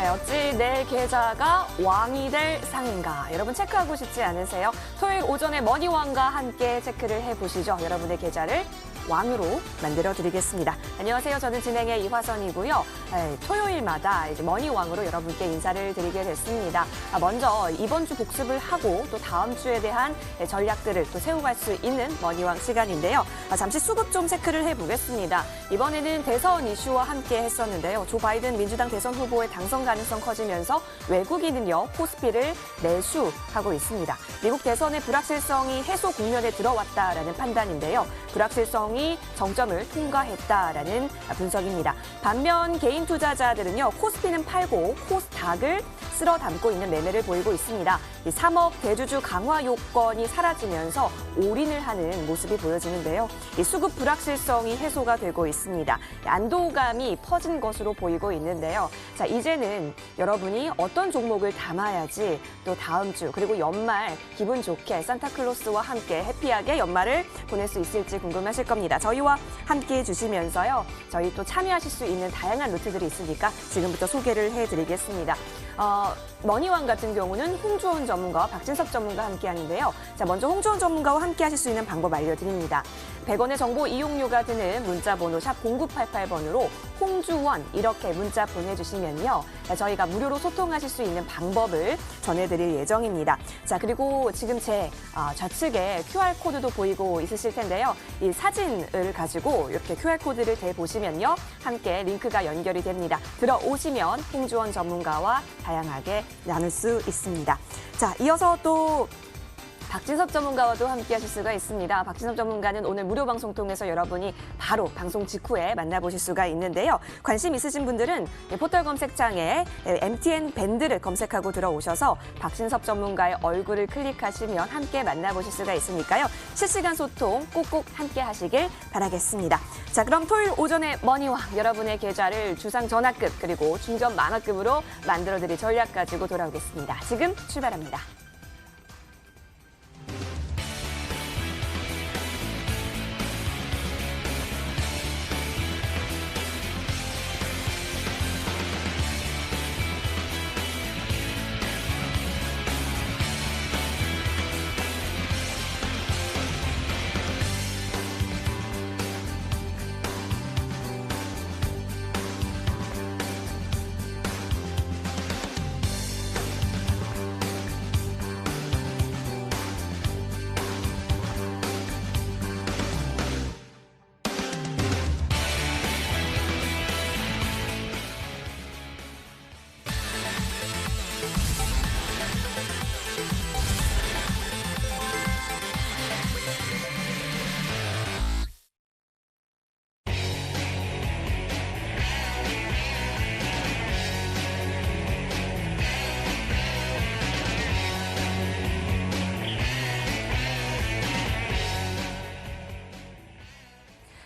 네, 어찌 내 계좌가 왕이 될 상인가? 여러분 체크하고 싶지 않으세요? 토요일 오전에 머니왕과 함께 체크를 해보시죠. 여러분의 계좌를 왕으로 만들어드리겠습니다. 안녕하세요. 저는 진행의 이화선이고요. 토요일마다 이제 머니왕으로 여러분께 인사를 드리게 됐습니다. 먼저 이번 주 복습을 하고 또 다음 주에 대한 전략들을 또 세워갈 수 있는 머니왕 시간인데요. 잠시 수급 좀 체크를 해보겠습니다. 이번에는 대선 이슈와 함께 했었는데요. 조 바이든 민주당 대선 후보의 당선 가능성 커지면서 외국인은요, 코스피를 매수하고 있습니다. 미국 대선의 불확실성이 해소 국면에 들어왔다라는 판단인데요. 불확실성이 정점을 통과했다라는 분석입니다. 반면 개인 투자자들은요, 코스피는 팔고 코스닥을 쓸어 담고 있는 매매를 보이고 있습니다. 이 3억 대주주 강화 요건이 사라지면서 올인을 하는 모습이 보여지는데요. 이 수급 불확실성이 해소가 되고 있습니다. 안도감이 퍼진 것으로 보이고 있는데요. 자, 이제는 여러분이 어떤 종목을 담아야지 또 다음 주 그리고 연말 기분 좋게 산타클로스와 함께 해피하게 연말을 보낼 수 있을지 궁금하실 겁니다. 저희와 함께 해주시면서요. 저희 또 참여하실 수 있는 다양한 루트들이 있으니까 지금부터 소개를 해드리겠습니다. 머니왕 같은 경우는 홍주원 전문가와 박진섭 전문가와 함께 하는데요. 자, 먼저 홍주원 전문가와 함께 하실 수 있는 방법 알려드립니다. 100원의 정보 이용료가 드는 문자번호 샵 0988번으로 홍주원 이렇게 문자 보내주시면요. 저희가 무료로 소통하실 수 있는 방법을 전해드릴 예정입니다. 자, 그리고 지금 제 좌측에 QR코드도 보이고 있으실 텐데요. 이 사진을 가지고 이렇게 QR코드를 대보시면요. 함께 링크가 연결이 됩니다. 들어오시면 홍주원 전문가와 다양하게 나눌 수 있습니다. 자, 이어서 또 박진섭 전문가와도 함께 하실 수가 있습니다. 박진섭 전문가는 오늘 무료 방송 통해서 여러분이 바로 방송 직후에 만나보실 수가 있는데요. 관심 있으신 분들은 포털 검색창에 MTN 밴드를 검색하고 들어오셔서 박진섭 전문가의 얼굴을 클릭하시면 함께 만나보실 수가 있으니까요. 실시간 소통 꼭꼭 함께 하시길 바라겠습니다. 자, 그럼 토요일 오전에 머니왕 여러분의 계좌를 주상 전화급 그리고 중견 만화급으로 만들어드릴 전략 가지고 돌아오겠습니다. 지금 출발합니다.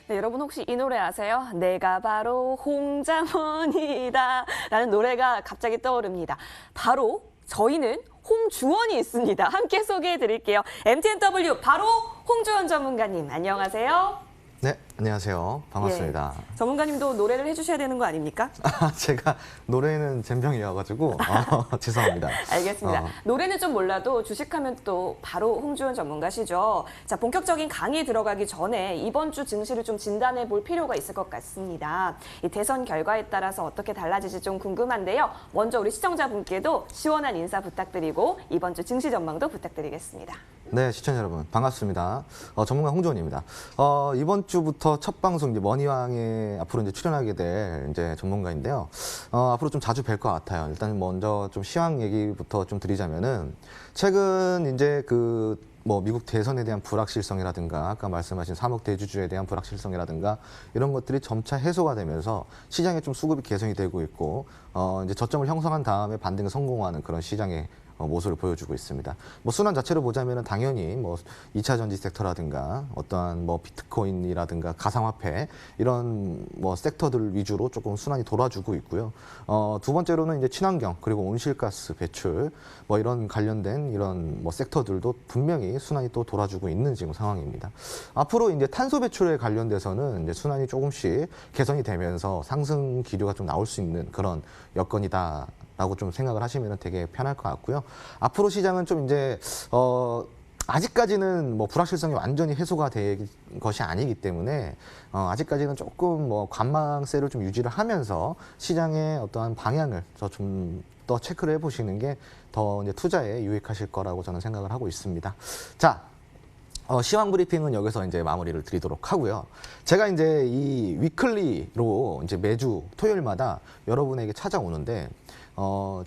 네, 여러분 혹시 이 노래 아세요? 내가 바로 홍장원이다 라는 노래가 갑자기 떠오릅니다. 바로 저희는 홍주원이 있습니다. 함께 소개해 드릴게요. MTNW 바로 홍주원 전문가님 안녕하세요. 네, 안녕하세요. 반갑습니다. 예, 전문가님도 노래를 해주셔야 되는 거 아닙니까? 제가 노래는 젬병이어가지고 죄송합니다. 알겠습니다. 노래는 좀 몰라도 주식하면 또 바로 홍주원 전문가시죠. 자, 본격적인 강의 들어가기 전에 이번 주 증시를 좀 진단해 볼 필요가 있을 것 같습니다. 이 대선 결과에 따라서 어떻게 달라질지 좀 궁금한데요. 먼저 우리 시청자분께도 시원한 인사 부탁드리고 이번 주 증시 전망도 부탁드리겠습니다. 네, 시청자 여러분 반갑습니다. 전문가 홍주원입니다. 이번 주부터 첫 방송 이제 머니왕에 앞으로 이제 출연하게 될 이제 전문가인데요. 앞으로 좀 자주 뵐 것 같아요. 일단 먼저 좀 시황 얘기부터 좀 드리자면은 최근 이제 뭐 미국 대선에 대한 불확실성이라든가 아까 말씀하신 3억 대주주에 대한 불확실성이라든가 이런 것들이 점차 해소가 되면서 시장에 좀 수급이 개선이 되고 있고 이제 저점을 형성한 다음에 반등에 성공하는 그런 시장의 모습을 보여주고 있습니다. 뭐 순환 자체로 보자면은 당연히 뭐 2차 전지 섹터라든가 어떠한 뭐 비트코인이라든가 가상화폐 이런 뭐 섹터들 위주로 조금 순환이 돌아주고 있고요. 두 번째로는 이제 친환경 그리고 온실가스 배출 뭐 이런 관련된 이런 뭐 섹터들도 분명히 순환이 또 돌아주고 있는 지금 상황입니다. 앞으로 이제 탄소 배출에 관련돼서는 이제 순환이 조금씩 개선이 되면서 상승 기류가 좀 나올 수 있는 그런 여건이다. 라고 좀 생각을 하시면 되게 편할 것 같고요. 앞으로 시장은 좀 이제 아직까지는 뭐 불확실성이 완전히 해소가 된 것이 아니기 때문에 아직까지는 조금 뭐 관망세를 좀 유지를 하면서 시장의 어떠한 방향을 좀 더 체크를 해보시는 게 더 이제 투자에 유익하실 거라고 저는 생각을 하고 있습니다. 자. 시황 브리핑은 여기서 이제 마무리를 드리도록 하고요. 제가 이제 이 위클리로 이제 매주 토요일마다 여러분에게 찾아오는데,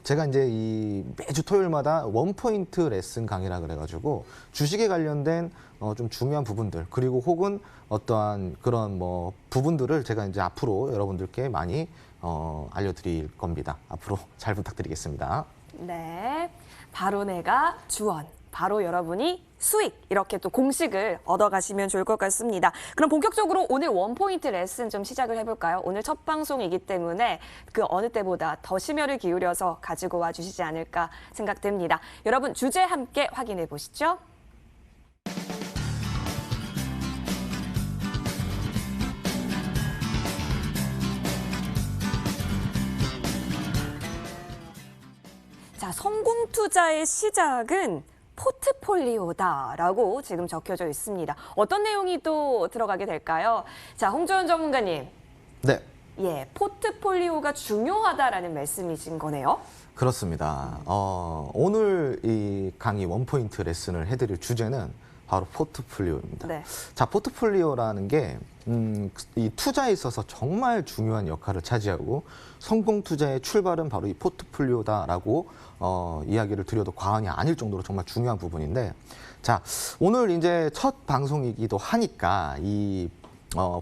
제가 이제 이 매주 토요일마다 원포인트 레슨 강의라 그래가지고 주식에 관련된 좀 중요한 부분들, 그리고 혹은 어떠한 그런 뭐 부분들을 제가 이제 앞으로 여러분들께 많이 알려드릴 겁니다. 앞으로 잘 부탁드리겠습니다. 네, 바로 내가 주원. 바로 여러분이 수익 이렇게 또 공식을 얻어가시면 좋을 것 같습니다. 그럼 본격적으로 오늘 원포인트 레슨 좀 시작을 해볼까요? 오늘 첫 방송이기 때문에 그 어느 때보다 더 심혈을 기울여서 가지고 와 주시지 않을까 생각됩니다. 여러분 주제 함께 확인해 보시죠. 자, 성공 투자의 시작은 포트폴리오다라고 지금 적혀져 있습니다. 어떤 내용이 또 들어가게 될까요? 자, 홍조연 전문가님. 네. 예, 포트폴리오가 중요하다라는 말씀이신 거네요. 그렇습니다. 오늘 이 강의 원포인트 레슨을 해드릴 주제는 바로 포트폴리오입니다. 네. 자, 포트폴리오라는 게 이 투자에 있어서 정말 중요한 역할을 차지하고 성공 투자의 출발은 바로 이 포트폴리오다라고 이야기를 드려도 과언이 아닐 정도로 정말 중요한 부분인데, 자, 오늘 이제 첫 방송이기도 하니까 이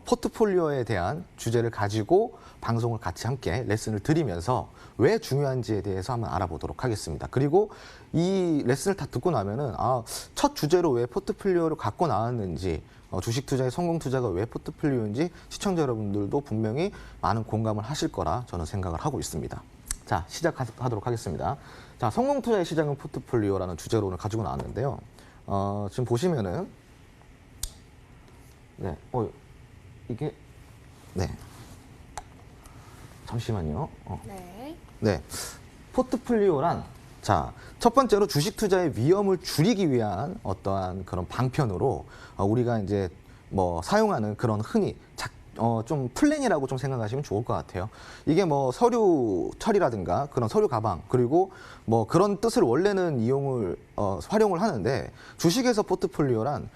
포트폴리오에 대한 주제를 가지고 방송을 같이 함께 레슨을 드리면서 왜 중요한지에 대해서 한번 알아보도록 하겠습니다. 그리고 이 레슨을 다 듣고 나면은 첫 주제로 왜 포트폴리오를 갖고 나왔는지, 주식 투자의 성공 투자가 왜 포트폴리오인지 시청자 여러분들도 분명히 많은 공감을 하실 거라 저는 생각을 하고 있습니다. 자, 시작하도록 하겠습니다. 자, 성공 투자의 시작은 포트폴리오라는 주제로 오늘 가지고 나왔는데요. 지금 보시면은 네, 이게 네. 잠시만요. 네. 네. 포트폴리오란, 자, 첫 번째로 주식 투자의 위험을 줄이기 위한 어떠한 그런 방편으로 우리가 이제 뭐 사용하는 그런 흔히 좀 플랜이라고 좀 생각하시면 좋을 것 같아요. 이게 뭐 서류 처리라든가 그런 서류 가방, 그리고 뭐 그런 뜻을 원래는 활용을 하는데, 주식에서 포트폴리오란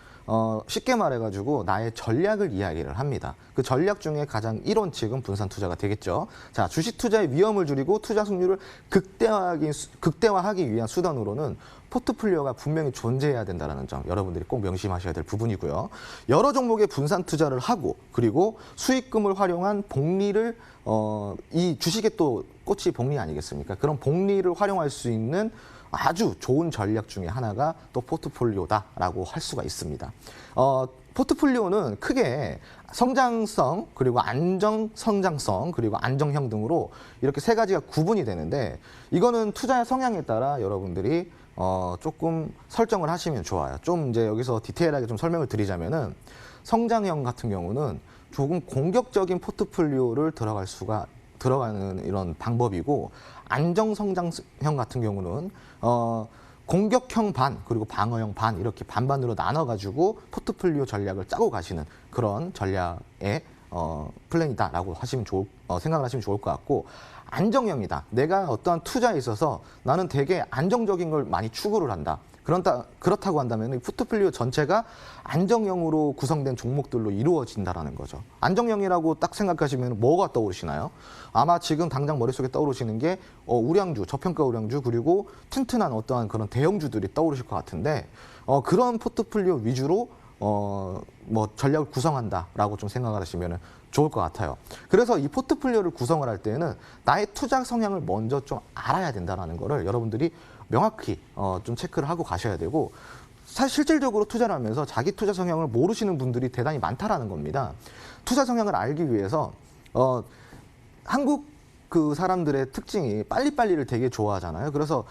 쉽게 말해가지고 나의 전략을 이야기를 합니다. 그 전략 중에 가장 1원칙은 분산 투자가 되겠죠. 자, 주식 투자의 위험을 줄이고 투자 승률을 극대화하기 위한 수단으로는 포트폴리오가 분명히 존재해야 된다는 점 여러분들이 꼭 명심하셔야 될 부분이고요. 여러 종목의 분산 투자를 하고, 그리고 수익금을 활용한 복리를 이 주식의 또 꽃이 복리 아니겠습니까? 그런 복리를 활용할 수 있는 아주 좋은 전략 중에 하나가 또 포트폴리오다라고 할 수가 있습니다. 포트폴리오는 크게 성장성, 그리고 성장성, 그리고 안정형 등으로 이렇게 세 가지가 구분이 되는데, 이거는 투자의 성향에 따라 여러분들이 조금 설정을 하시면 좋아요. 좀 이제 여기서 디테일하게 좀 설명을 드리자면은, 성장형 같은 경우는 조금 공격적인 포트폴리오를 들어가는 이런 방법이고, 안정성장형 같은 경우는 공격형 반, 그리고 방어형 반, 이렇게 반반으로 나눠가지고 포트폴리오 전략을 짜고 가시는 그런 전략의 플랜이다라고 생각을 하시면 좋을 것 같고, 안정형이다. 내가 어떠한 투자에 있어서 나는 되게 안정적인 걸 많이 추구를 한다. 그렇다고 한다면 이 포트폴리오 전체가 안정형으로 구성된 종목들로 이루어진다라는 거죠. 안정형이라고 딱 생각하시면 뭐가 떠오르시나요? 아마 지금 당장 머릿속에 떠오르시는 게 우량주, 저평가 우량주, 그리고 튼튼한 어떠한 그런 대형주들이 떠오르실 것 같은데, 그런 포트폴리오 위주로 뭐 전략을 구성한다라고 좀 생각을 하시면 좋을 것 같아요. 그래서 이 포트폴리오를 구성을 할 때는 나의 투자 성향을 먼저 좀 알아야 된다는 거를 여러분들이 명확히 좀 체크를 하고 가셔야 되고 사실 실질적으로 투자를 하면서 자기 투자 성향을 모르시는 분들이 대단히 많다라는 겁니다. 투자 성향을 알기 위해서 한국 그 사람들의 특징이 빨리빨리를 되게 좋아하잖아요. 그래서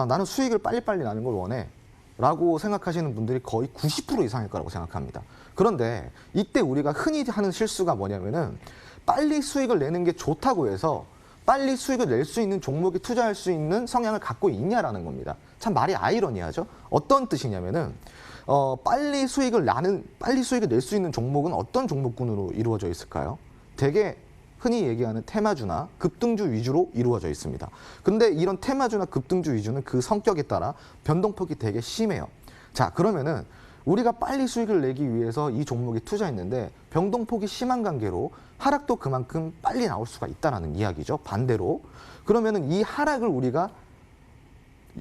나는 수익을 빨리빨리 나는 걸 원해 라고 생각하시는 분들이 거의 90% 이상일 거라고 생각합니다. 그런데 이때 우리가 흔히 하는 실수가 뭐냐면은 빨리 수익을 내는 게 좋다고 해서 빨리 수익을 낼 수 있는 종목에 투자할 수 있는 성향을 갖고 있냐라는 겁니다. 참 말이 아이러니하죠. 어떤 뜻이냐면은 빨리 수익을 낼 수 있는 종목은 어떤 종목군으로 이루어져 있을까요? 되게 흔히 얘기하는 테마주나 급등주 위주로 이루어져 있습니다. 근데 이런 테마주나 급등주 위주는 그 성격에 따라 변동폭이 되게 심해요. 자, 그러면은 우리가 빨리 수익을 내기 위해서 이 종목에 투자했는데 변동폭이 심한 관계로 하락도 그만큼 빨리 나올 수가 있다는 이야기죠. 반대로. 그러면은 이 하락을 우리가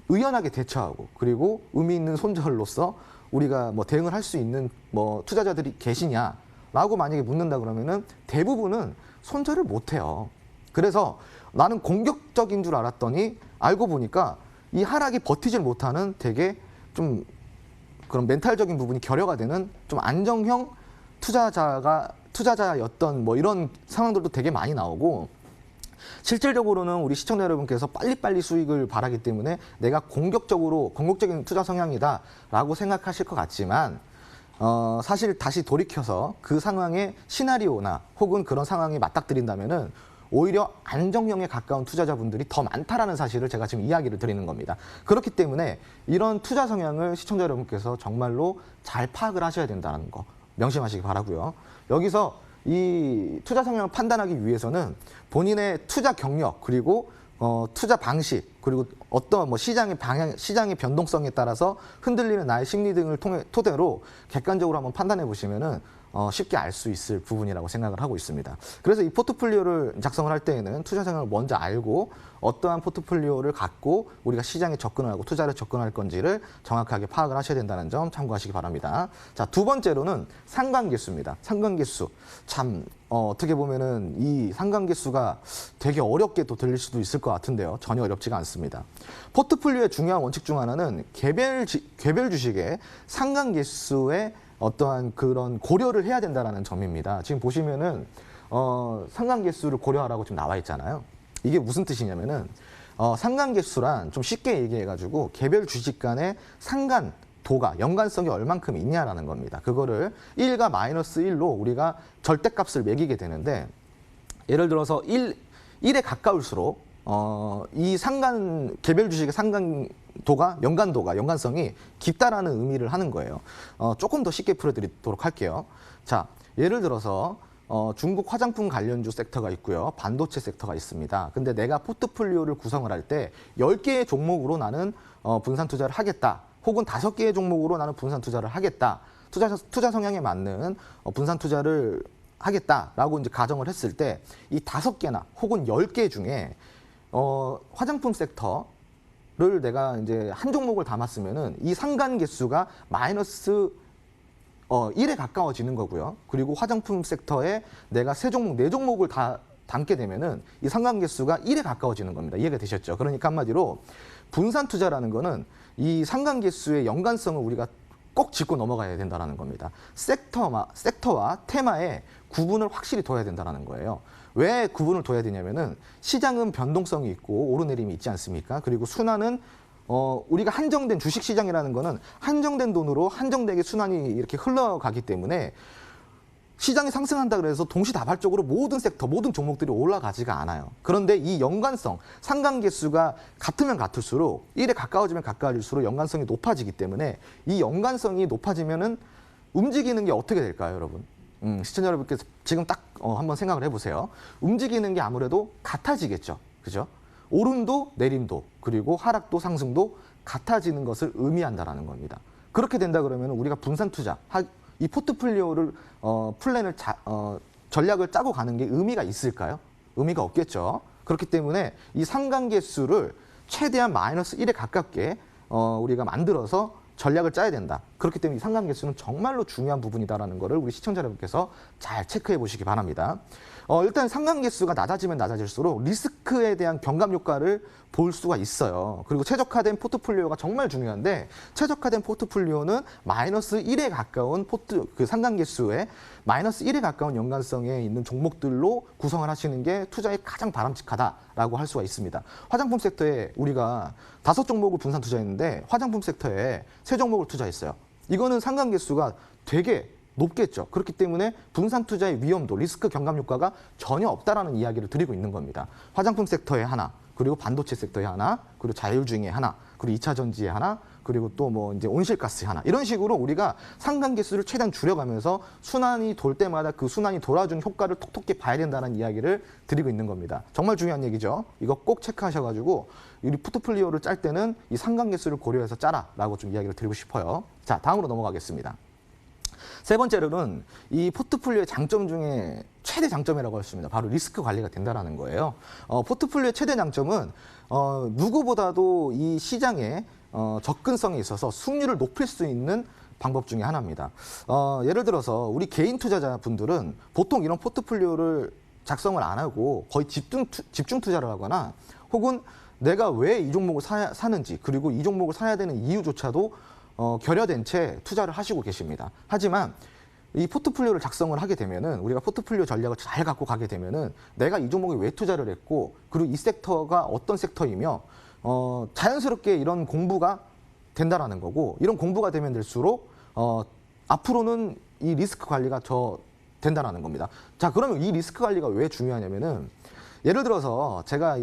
의연하게 대처하고 그리고 의미 있는 손절로서 우리가 뭐 대응을 할 수 있는 뭐 투자자들이 계시냐라고 만약에 묻는다 그러면은 대부분은 손절을 못 해요. 그래서 나는 공격적인 줄 알았더니 알고 보니까 이 하락이 버티질 못하는 되게 좀 그런 멘탈적인 부분이 결여가 되는 좀 안정형 투자자였던 뭐 이런 상황들도 되게 많이 나오고 실질적으로는 우리 시청자 여러분께서 빨리빨리 수익을 바라기 때문에 내가 공격적인 투자 성향이다라고 생각하실 것 같지만 사실 다시 돌이켜서 그 상황의 시나리오나 혹은 그런 상황에 맞닥뜨린다면은 오히려 안정형에 가까운 투자자분들이 더 많다라는 사실을 제가 지금 이야기를 드리는 겁니다. 그렇기 때문에 이런 투자 성향을 시청자 여러분께서 정말로 잘 파악을 하셔야 된다는 거 명심하시기 바라고요. 여기서 이 투자 성향을 판단하기 위해서는 본인의 투자 경력 그리고 투자 방식 그리고 어떤 뭐 시장의 방향, 시장의 변동성에 따라서 흔들리는 나의 심리 등을 토대로 객관적으로 한번 판단해 보시면은 쉽게 알 수 있을 부분이라고 생각을 하고 있습니다. 그래서 이 포트폴리오를 작성을 할 때에는 투자 성향을 먼저 알고 어떠한 포트폴리오를 갖고 우리가 시장에 접근을 하고 투자를 접근할 건지를 정확하게 파악을 하셔야 된다는 점 참고하시기 바랍니다. 자, 두 번째로는 상관계수입니다. 상관계수. 참 어떻게 보면은 이 상관계수가 되게 어렵게 또 들릴 수도 있을 것 같은데요. 전혀 어렵지가 않습니다. 포트폴리오의 중요한 원칙 중 하나는 개별 주식의 상관계수의 어떠한 그런 고려를 해야 된다는 점입니다. 지금 보시면은 상관계수를 고려하라고 지금 나와 있잖아요. 이게 무슨 뜻이냐면은 상관계수란 좀 쉽게 얘기해가지고 개별 주식 간의 상관도가 연관성이 얼만큼 있냐라는 겁니다. 그거를 1과 -1로 우리가 절대값을 매기게 되는데 예를 들어서 1에 가까울수록 이 개별 주식의 연관성이 깊다라는 의미를 하는 거예요. 조금 더 쉽게 풀어드리도록 할게요. 자, 예를 들어서 중국 화장품 관련주 섹터가 있고요. 반도체 섹터가 있습니다. 근데 내가 포트폴리오를 구성을 할 때 10개의 종목으로 나는 분산 투자를 하겠다. 혹은 5개의 종목으로 나는 분산 투자를 하겠다. 투자 성향에 맞는 분산 투자를 하겠다라고 이제 가정을 했을 때 이 5개나 혹은 10개 중에 화장품 섹터를 내가 이제 한 종목을 담았으면은 이 상관 개수가 -1에 가까워지는 거고요. 그리고 화장품 섹터에 내가 3종목, 4종목을 다 담게 되면은 이 상관 개수가 1에 가까워지는 겁니다. 이해가 되셨죠? 그러니까 한마디로 분산 투자라는 거는 이 상관 개수의 연관성을 우리가 꼭 짚고 넘어가야 된다는 겁니다. 섹터와 테마의 구분을 확실히 둬야 된다는 거예요. 왜 구분을 둬야 되냐면은 시장은 변동성이 있고 오르내림이 있지 않습니까? 그리고 순환은 우리가 한정된 주식시장이라는 거는 한정된 돈으로 한정되게 순환이 이렇게 흘러가기 때문에 시장이 상승한다 그래서 동시다발적으로 모든 섹터, 모든 종목들이 올라가지가 않아요. 그런데 이 연관성, 상관계수가 같으면 같을수록 1에 가까워지면 가까워질수록 연관성이 높아지기 때문에 이 연관성이 높아지면은 움직이는 게 어떻게 될까요, 여러분? 시청자 여러분께서 지금 딱 한번 생각을 해보세요. 움직이는 게 아무래도 같아지겠죠. 그죠? 오름도 내림도 그리고 하락도 상승도 같아지는 것을 의미한다는 겁니다. 그렇게 된다 그러면 우리가 분산 투자, 이 포트폴리오를 전략을 짜고 가는 게 의미가 있을까요? 의미가 없겠죠. 그렇기 때문에 이 상관계수를 최대한 -1에 가깝게 우리가 만들어서 전략을 짜야 된다. 그렇기 때문에 이 상관 개수는 정말로 중요한 부분이다라는 거를 우리 시청자 여러분께서 잘 체크해 보시기 바랍니다. 일단 상관 개수가 낮아지면 낮아질수록 리스크에 대한 경감 효과를 볼 수가 있어요. 그리고 최적화된 포트폴리오가 정말 중요한데 최적화된 포트폴리오는 마이너스 1에 가까운 상관 개수에 마이너스 1에 가까운 연관성에 있는 종목들로 구성을 하시는 게 투자에 가장 바람직하다라고 할 수가 있습니다. 화장품 섹터에 우리가 5종목을 분산 투자했는데 화장품 섹터에 3종목을 투자했어요. 이거는 상관 개수가 되게 높겠죠. 그렇기 때문에 분산 투자의 위험도, 리스크 경감 효과가 전혀 없다라는 이야기를 드리고 있는 겁니다. 화장품 섹터에 하나, 그리고 반도체 섹터에 하나, 그리고 자율주행에 하나, 그리고 2차 전지에 하나, 그리고 또 뭐 이제 온실가스에 하나. 이런 식으로 우리가 상관 개수를 최대한 줄여가면서 순환이 돌 때마다 그 순환이 돌아주는 효과를 톡톡히 봐야 된다는 이야기를 드리고 있는 겁니다. 정말 중요한 얘기죠. 이거 꼭 체크하셔가지고 우리 포트폴리오를 짤 때는 이 상관 개수를 고려해서 짜라라고 좀 이야기를 드리고 싶어요. 자, 다음으로 넘어가겠습니다. 세 번째로는 이 포트폴리오의 장점 중에 최대 장점이라고 할 수 있습니다. 바로 리스크 관리가 된다는 거예요. 포트폴리오의 최대 장점은 누구보다도 이 시장에 접근성에 있어서 수익률을 높일 수 있는 방법 중에 하나입니다. 예를 들어서 우리 개인 투자자분들은 보통 이런 포트폴리오를 작성을 안 하고 거의 집중 투자를 하거나 혹은 내가 왜 이 종목을 사는지 그리고 이 종목을 사야 되는 이유조차도 결여된 채 투자를 하시고 계십니다. 하지만 이 포트폴리오를 작성을 하게 되면은 우리가 포트폴리오 전략을 잘 갖고 가게 되면은 내가 이 종목에 왜 투자를 했고 그리고 이 섹터가 어떤 섹터이며 자연스럽게 이런 공부가 된다라는 거고 이런 공부가 되면 될수록 앞으로는 이 리스크 관리가 된다라는 겁니다. 자, 그러면 이 리스크 관리가 왜 중요하냐면은 예를 들어서 제가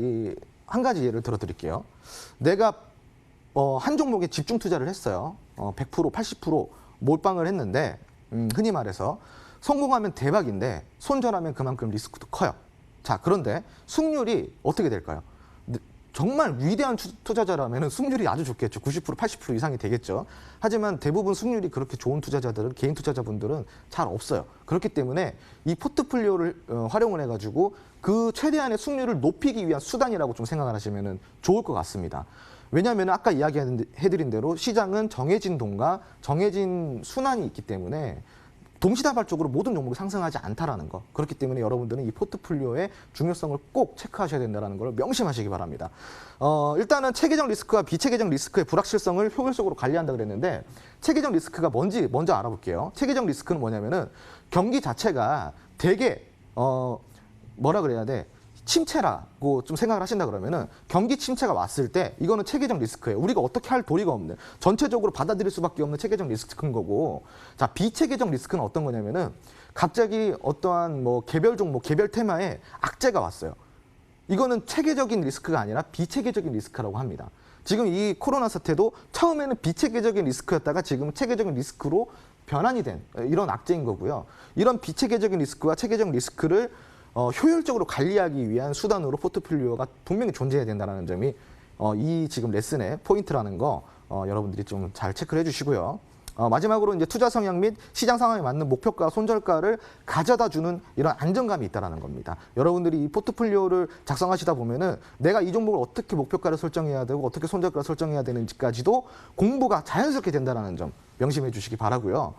한 가지 예를 들어 드릴게요. 내가 한 종목에 집중 투자를 했어요. 100%, 80% 몰빵을 했는데 흔히 말해서 성공하면 대박인데 손절하면 그만큼 리스크도 커요. 자, 그런데 수익률이 어떻게 될까요? 정말 위대한 투자자라면 수익률이 아주 좋겠죠. 90%, 80% 이상이 되겠죠. 하지만 대부분 수익률이 그렇게 좋은 투자자들은 개인 투자자분들은 잘 없어요. 그렇기 때문에 이 포트폴리오를 활용을 해가지고 그 최대한의 수익률을 높이기 위한 수단이라고 좀 생각을 하시면 좋을 것 같습니다. 왜냐하면 아까 이야기해드린 대로 시장은 정해진 돈과 정해진 순환이 있기 때문에 동시다발적으로 모든 종목이 상승하지 않다라는 거. 그렇기 때문에 여러분들은 이 포트폴리오의 중요성을 꼭 체크하셔야 된다는 걸 명심하시기 바랍니다. 일단은 체계적 리스크와 비체계적 리스크의 불확실성을 효율적으로 관리한다 그랬는데 체계적 리스크가 뭔지 먼저 알아볼게요. 체계적 리스크는 뭐냐면은 경기 자체가 되게 뭐라 그래야 돼? 침체라고 좀 생각을 하신다 그러면은 경기 침체가 왔을 때 이거는 체계적 리스크예요. 우리가 어떻게 할 도리가 없는 전체적으로 받아들일 수밖에 없는 체계적 리스크인 거고 자 비체계적 리스크는 어떤 거냐면은 갑자기 어떠한 뭐 개별 종목, 개별 테마에 악재가 왔어요. 이거는 체계적인 리스크가 아니라 비체계적인 리스크라고 합니다. 지금 이 코로나 사태도 처음에는 비체계적인 리스크였다가 지금은 체계적인 리스크로 변환이 된 이런 악재인 거고요. 이런 비체계적인 리스크와 체계적 리스크를 효율적으로 관리하기 위한 수단으로 포트폴리오가 분명히 존재해야 된다는 점이 이 지금 레슨의 포인트라는 거 여러분들이 좀 잘 체크를 해주시고요. 마지막으로 이제 투자 성향 및 시장 상황에 맞는 목표가 손절가를 가져다주는 이런 안정감이 있다는 겁니다. 여러분들이 이 포트폴리오를 작성하시다 보면은 내가 이 종목을 어떻게 목표가를 설정해야 되고 어떻게 손절가를 설정해야 되는지까지도 공부가 자연스럽게 된다는 점 명심해 주시기 바라고요.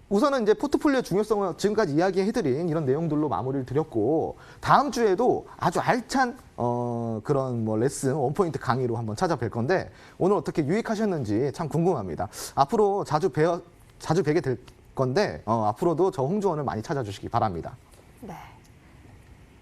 우선은 이제 포트폴리오 중요성을 지금까지 이야기해드린 이런 내용들로 마무리를 드렸고 다음 주에도 아주 알찬 그런 뭐 레슨 원포인트 강의로 한번 찾아뵐 건데 오늘 어떻게 유익하셨는지 참 궁금합니다. 앞으로 자주 뵈게 될 건데 앞으로도 저 홍주원을 많이 찾아주시기 바랍니다. 네.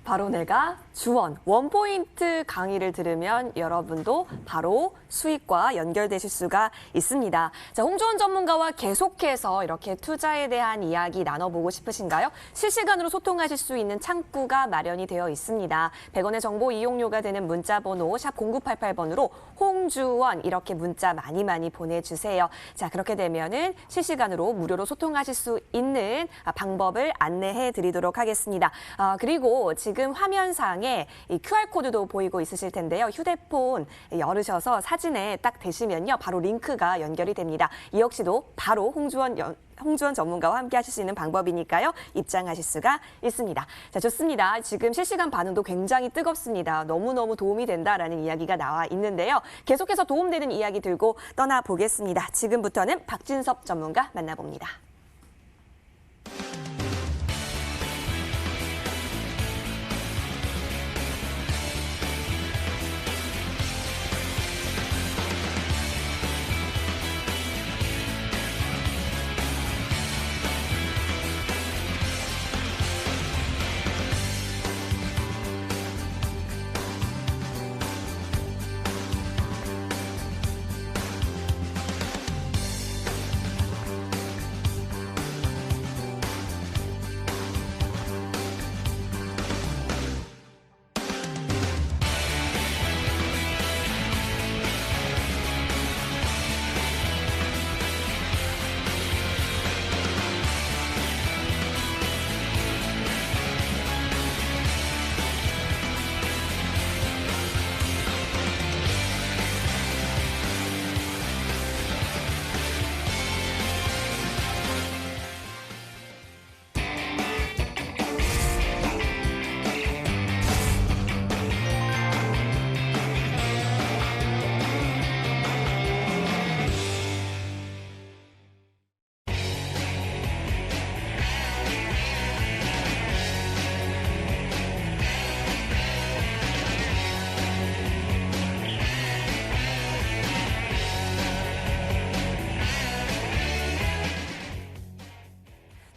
바로 내가 주원 원포인트 강의를 들으면 여러분도 바로 수익과 연결되실 수가 있습니다. 자, 홍주원 전문가와 계속해서 이렇게 투자에 대한 이야기 나눠보고 싶으신가요? 실시간으로 소통하실 수 있는 창구가 마련이 되어 있습니다. 100원의 정보 이용료가 되는 문자번호 샵 0988번으로 홍주원 이렇게 문자 많이 보내주세요. 자, 그렇게 되면은 실시간으로 무료로 소통하실 수 있는 방법을 안내해 드리도록 하겠습니다. 그리고 지금 지금 화면상에 이 QR코드도 보이고 있으실 텐데요. 휴대폰 열으셔서 사진에 딱 대시면요. 바로 링크가 연결이 됩니다. 이 역시도 바로 홍주원 전문가와 함께 하실 수 있는 방법이니까요. 입장하실 수가 있습니다. 자, 좋습니다. 지금 실시간 반응도 굉장히 뜨겁습니다. 너무너무 도움이 된다라는 이야기가 나와 있는데요. 계속해서 도움되는 이야기 들고 떠나보겠습니다. 지금부터는 박진섭 전문가 만나봅니다.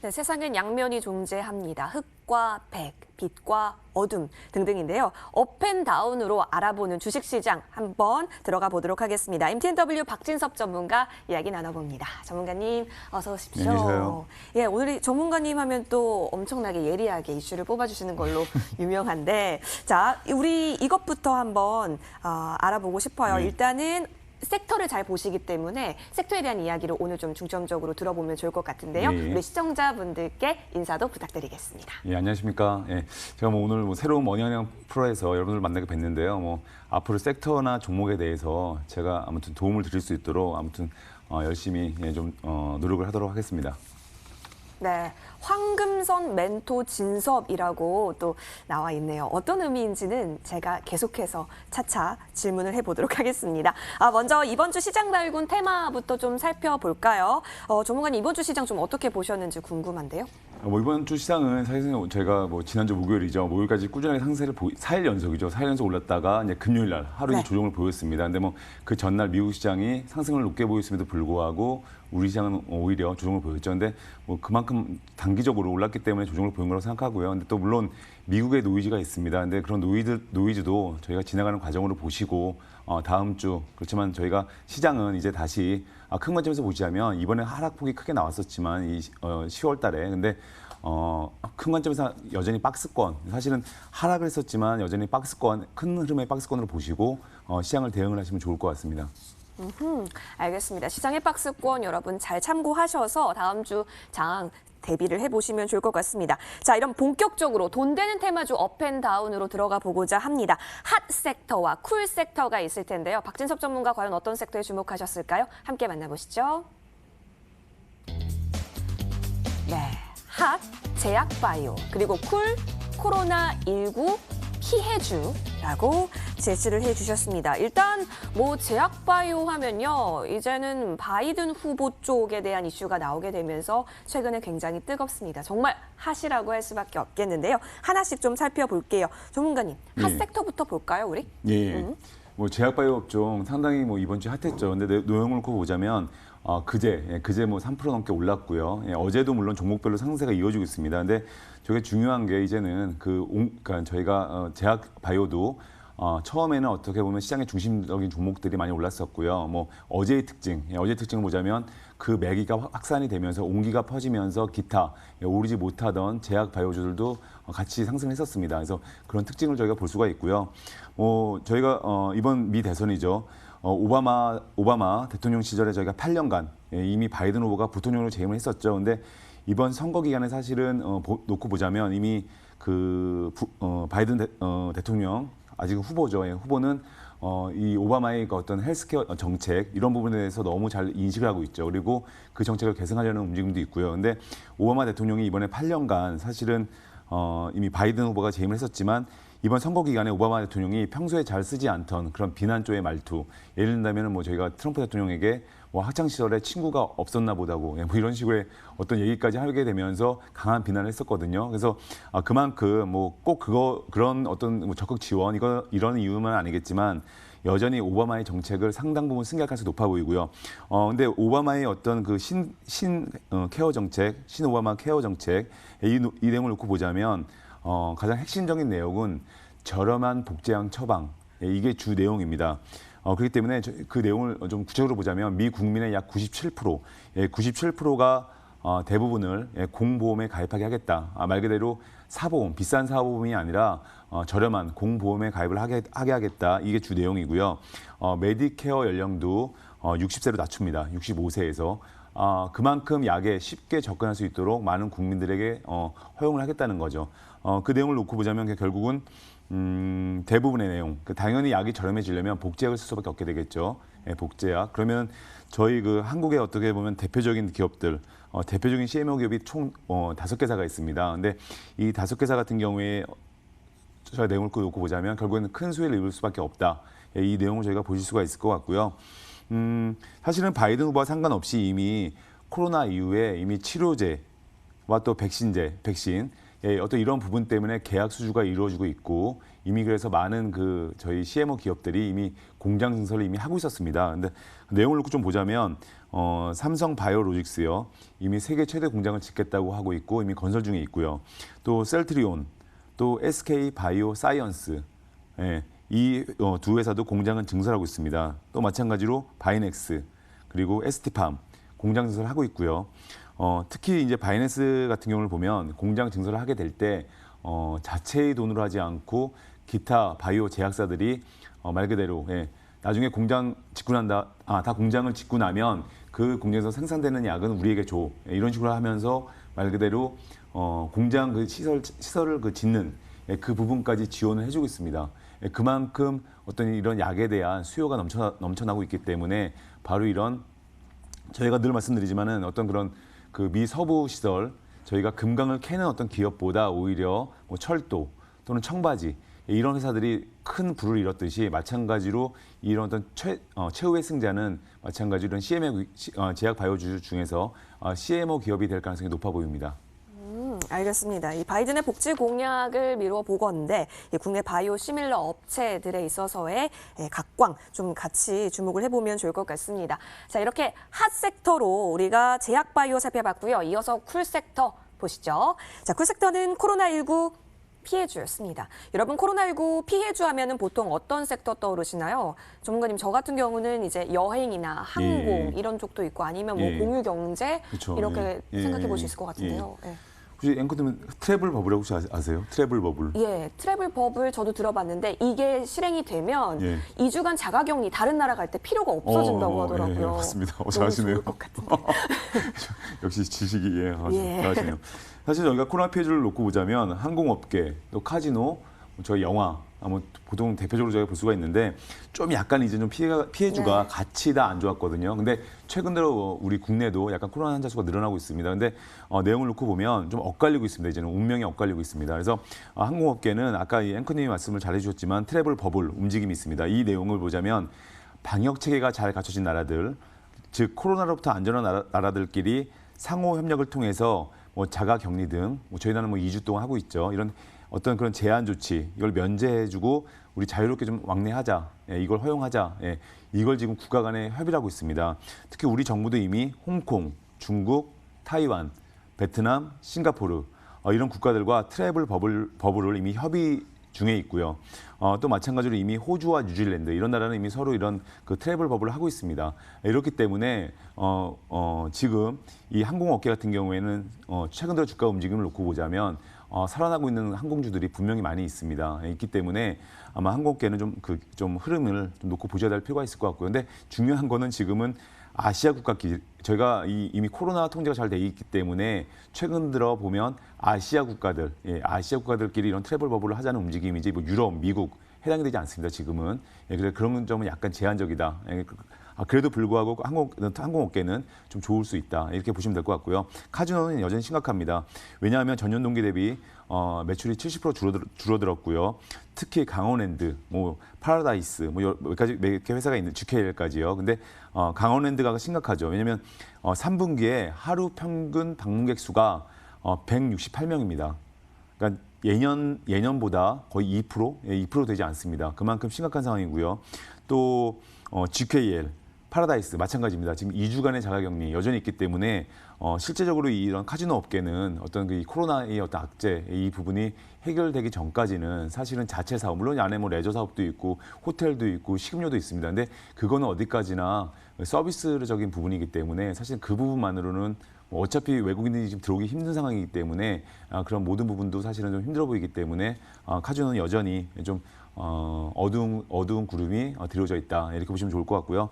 네, 세상엔 양면이 존재합니다. 흑과 백, 빛과 어둠 등등인데요. 업앤다운으로 알아보는 주식시장 한번 들어가 보도록 하겠습니다. MTNW 박진섭 전문가 이야기 나눠봅니다. 전문가님 어서 오십시오. 네, 안녕하세요. 예, 오늘 전문가님 하면 또 엄청나게 예리하게 이슈를 뽑아주시는 걸로 유명한데 자, 우리 이것부터 한번 알아보고 싶어요. 네. 일단은 섹터를 잘 보시기 때문에 섹터에 대한 이야기를 오늘 좀 중점적으로 들어보면 좋을 것 같은데요. 네. 우리 시청자분들께 인사도 부탁드리겠습니다. 예, 안녕하십니까. 예, 제가 오늘 새로운 머니하냥 프로에서 여러분들 만나게 뵀는데요. 앞으로 섹터나 종목에 대해서 제가 아무튼 도움을 드릴 수 있도록 아무튼 열심히 좀 노력을 하도록 하겠습니다. 네, 황금선 멘토 진섭이라고 또 나와 있네요. 어떤 의미인지는 제가 계속해서 차차 질문을 해보도록 하겠습니다. 먼저 이번 주 시장 달군 테마부터 좀 살펴볼까요? 전문가님 이번 주 시장 좀 어떻게 보셨는지 궁금한데요. 이번 주 시장은 사실은 제가 지난주 목요일이죠. 목요일까지 꾸준하게 상세를 4일 연속이죠. 4일 연속 올랐다가 이제 금요일 날 하루 네. 조정을 보였습니다. 근데 그 전날 미국 시장이 상승을 높게 보였음에도 불구하고 우리 시장은 오히려 조정을 보였죠. 근데 그만큼 단기적으로 올랐기 때문에 조정을 보인 거라고 생각하고요. 근데 또 물론 미국의 노이즈가 있습니다. 근데 그런 노이즈도 저희가 지나가는 과정으로 보시고 다음 주 그렇지만 저희가 시장은 이제 다시 큰 관점에서 보자면 이번에 하락폭이 크게 나왔었지만 이 10월 달에 근데 큰 관점에서 여전히 박스권 사실은 하락을 했었지만 여전히 박스권 큰 흐름의 박스권으로 보시고 시장을 대응을 하시면 좋을 것 같습니다. 알겠습니다. 시장의 박스권 여러분 잘 참고하셔서 다음 주 장 대비를 해보시면 좋을 것 같습니다. 자, 이런 본격적으로 돈 되는 테마주 업앤다운으로 들어가 보고자 합니다. 핫 섹터와 쿨 섹터가 있을 텐데요. 박진섭 전문가 과연 어떤 섹터에 주목하셨을까요? 함께 만나보시죠. 네, 핫, 제약바이오, 그리고 쿨, 코로나19 피해주라고 제시를 해주셨습니다. 일단 제약바이오 하면요. 이제는 바이든 후보 쪽에 대한 이슈가 나오게 되면서 최근에 굉장히 뜨겁습니다. 정말 핫이라고 할 수밖에 없겠는데요. 하나씩 좀 살펴볼게요. 전문가님, 핫 네. 섹터부터 볼까요, 우리? 예. 제약바이오 업종 상당히 이번 주에 핫했죠. 근데 내용을 놓고 보자면 그제 3% 넘게 올랐고요. 어제도 물론 종목별로 상세가 이어지고 있습니다. 근데 저게 중요한 게 이제는 그러니까 저희가 제약바이오도 처음에는 어떻게 보면 시장의 중심적인 종목들이 많이 올랐었고요. 어제의 특징을 보자면 그 매기가 확산이 되면서 온기가 퍼지면서 기타 오르지 못하던 제약 바이오주들도 같이 상승했었습니다. 그래서 그런 특징을 저희가 볼 수가 있고요. 저희가 이번 미 대선이죠. 오바마 대통령 시절에 저희가 8년간 이미 바이든 후보가 부통령으로 재임을 했었죠. 근데 이번 선거 기간에 사실은 놓고 보자면 이미 바이든 대통령 아직 후보죠. 예, 후보는 이 오바마의 그 어떤 헬스케어 정책 이런 부분에 대해서 너무 잘 인식을 하고 있죠. 그리고 그 정책을 개선하려는 움직임도 있고요. 근데 오바마 대통령이 이번에 8년간 사실은 이미 바이든 후보가 재임을 했었지만 이번 선거 기간에 오바마 대통령이 평소에 잘 쓰지 않던 그런 비난조의 말투, 예를 든다면 뭐 저희가 트럼프 대통령에게 뭐 학창 시절에 친구가 없었나 보다고 뭐 이런 식의 어떤 얘기까지 하게 되면서 강한 비난을 했었거든요. 그래서 그만큼 뭐 꼭 그런 어떤 뭐 적극 지원 이런 이유만 아니겠지만 여전히 오바마의 정책을 상당 부분 승계할 가능성이 높아 보이고요. 근데 오바마의 어떤 그 케어 정책, 신 오바마 케어 정책 이 내용을 놓고 보자면 가장 핵심적인 내용은 저렴한 복제양 처방 이게 주 내용입니다. 그렇기 때문에 그 내용을 좀 구체적으로 보자면 미 국민의 약 97%, 97%가 대부분을 공보험에 가입하게 하겠다. 말 그대로 사보험, 비싼 사보험이 아니라 저렴한 공보험에 가입을 하게 하겠다. 이게 주 내용이고요. 메디케어 연령도 60세로 낮춥니다. 65세에서. 그만큼 약에 쉽게 접근할 수 있도록 많은 국민들에게 허용을 하겠다는 거죠. 그 내용을 놓고 보자면 결국은 대부분의 내용, 당연히 약이 저렴해지려면 복제약을 쓸 수밖에 없게 되겠죠. 복제약. 그러면 저희 그 한국의 어떻게 보면 대표적인 기업들, 대표적인 CMO 기업이 총 5개사가 있습니다. 근데 이 5개사 같은 경우에 저희가 내용을 놓고 보자면 결국에는 큰 수혜를 입을 수밖에 없다. 이 내용을 저희가 보실 수가 있을 것 같고요. 사실은 바이든 후보와 상관없이 이미 코로나 이후에 이미 치료제와 또 백신, 어떤 이런 부분 때문에 계약 수주가 이루어지고 있고 이미 그래서 많은 저희 CMO 기업들이 이미 공장 증설을 이미 하고 있었습니다. 근데 내용을 놓고 좀 보자면 삼성 바이오로직스요. 이미 세계 최대 공장을 짓겠다고 하고 있고 이미 건설 중에 있고요. 또 셀트리온, 또 SK 바이오 사이언스. 이 두 회사도 공장은 증설하고 있습니다. 또 마찬가지로 바이넥스 그리고 ST팜 공장 증설을 하고 있고요. 특히 이제 바이넥스 같은 경우를 보면 공장 증설을 하게 될 때 자체의 돈으로 하지 않고 기타 바이오 제약사들이 말 그대로 나중에 공장 짓고 난다. 다 공장을 짓고 나면 그 공장에서 생산되는 약은 우리에게 줘. 이런 식으로 하면서 말 그대로 공장 그 시설을 짓는 그 부분까지 지원을 해주고 있습니다. 그만큼 어떤 이런 약에 대한 수요가 넘쳐나고 있기 때문에 바로 이런 저희가 늘 말씀드리지만은 어떤 그런 그 미 서부 시설 저희가 금강을 캐는 어떤 기업보다 오히려 뭐 철도 또는 청바지 이런 회사들이 큰 부를 잃었듯이 마찬가지로 이런 어떤 최후의 승자는 마찬가지로 이런 제약 바이오주 중에서 CMO 기업이 될 가능성이 높아 보입니다. 알겠습니다. 이 바이든의 복지 공약을 미루어 보건데 국내 바이오 시밀러 업체들에 있어서의 각광 좀 같이 주목을 해보면 좋을 것 같습니다. 자, 이렇게 핫 섹터로 우리가 제약 바이오 살펴봤고요. 이어서 쿨 섹터 보시죠. 자, 쿨 섹터는 코로나19 피해주였습니다. 여러분 코로나19 피해주 하면은 보통 어떤 섹터 떠오르시나요? 전문가님 저 같은 경우는 이제 여행이나 항공 이런 쪽도 있고 아니면 뭐 공유 경제 그렇죠. 이렇게 생각해 볼 수 있을 것 같은데요. 혹시 앵커님은 트래블 버블이라고 혹시 아세요? 트래블 버블. 예, 트래블 버블 저도 들어봤는데 이게 실행이 되면 2주간 자가격리 다른 나라 갈 때 필요가 없어진다고 하더라고요. 맞습니다. 너무 잘하시네요. 좋을 것 같은데. 역시 지식이 잘하시네요. 사실 저희가 코로나 피해주를 놓고 보자면 항공업계, 또 카지노, 저희 영화, 보통 대표적으로 저희가 볼 수가 있는데 좀 약간 이제 좀 피해주가 같이 다 안 좋았거든요. 근데 최근 들어 우리 국내도 약간 코로나 환자 수가 늘어나고 있습니다. 근데 내용을 놓고 보면 좀 엇갈리고 있습니다. 이제는 운명이 엇갈리고 있습니다. 그래서 항공업계는 아까 이 앵커님이 말씀을 잘 해주셨지만 트래블 버블 움직임이 있습니다. 이 내용을 보자면 방역 체계가 잘 갖춰진 나라들, 즉 코로나로부터 안전한 나라들끼리 상호 협력을 통해서 뭐 자가 격리 등 저희 나라는 뭐 2주 동안 하고 있죠. 이런 어떤 그런 제한 조치 이걸 면제해주고 우리 자유롭게 좀 왕래하자, 이걸 허용하자, 이걸 지금 국가 간에 협의를 하고 있습니다. 특히 우리 정부도 이미 홍콩, 중국, 타이완, 베트남, 싱가포르 이런 국가들과 트래블 버블을 이미 협의 중에 있고요. 또 마찬가지로 이미 호주와 뉴질랜드 이런 나라는 이미 서로 이런 그 트래블 버블을 하고 있습니다. 이렇기 때문에 지금 이 항공업계 같은 경우에는 최근 들어 주가 움직임을 놓고 보자면 살아나고 있는 항공주들이 분명히 많이 있습니다. 있기 때문에 아마 항공업계는 좀 흐름을 좀 놓고 보셔야 될 필요가 있을 것 같고요. 근데 중요한 거는 지금은 아시아 국가끼리 저희가 이미 코로나 통제가 잘 돼 있기 때문에 최근 들어 보면 아시아 국가들끼리 이런 트래블 버블을 하자는 움직임이 이제 뭐 유럽, 미국 해당이 되지 않습니다. 지금은. 그래서 그런 점은 약간 제한적이다. 그래도 불구하고 항공업계는 좀 좋을 수 있다. 이렇게 보시면 될 것 같고요. 카지노는 여전히 심각합니다. 왜냐하면 전년 동기 대비 매출이 70% 줄어들었고요. 특히 강원랜드, 뭐 파라다이스, 몇 개 회사가 있는 GKL까지요. 근데 강원랜드가 심각하죠. 왜냐하면 3분기에 하루 평균 방문객 수가 168명입니다. 그러니까 예년보다 거의 2% 되지 않습니다. 그만큼 심각한 상황이고요. 또 GKL, 파라다이스 마찬가지입니다. 지금 2주간의 자가격리 여전히 있기 때문에 실제적으로 이런 카지노 업계는 어떤 그 코로나의 어떤 악재 이 부분이 해결되기 전까지는 사실은 자체 사업, 물론 이 안에 뭐 레저 사업도 있고 호텔도 있고 식음료도 있습니다. 근데 그거는 어디까지나 서비스적인 부분이기 때문에 사실 그 부분만으로는 어차피 외국인들이 지금 들어오기 힘든 상황이기 때문에 그런 모든 부분도 사실은 좀 힘들어 보이기 때문에 카지노는 여전히 좀 어두운 구름이 드리워져 있다 이렇게 보시면 좋을 것 같고요.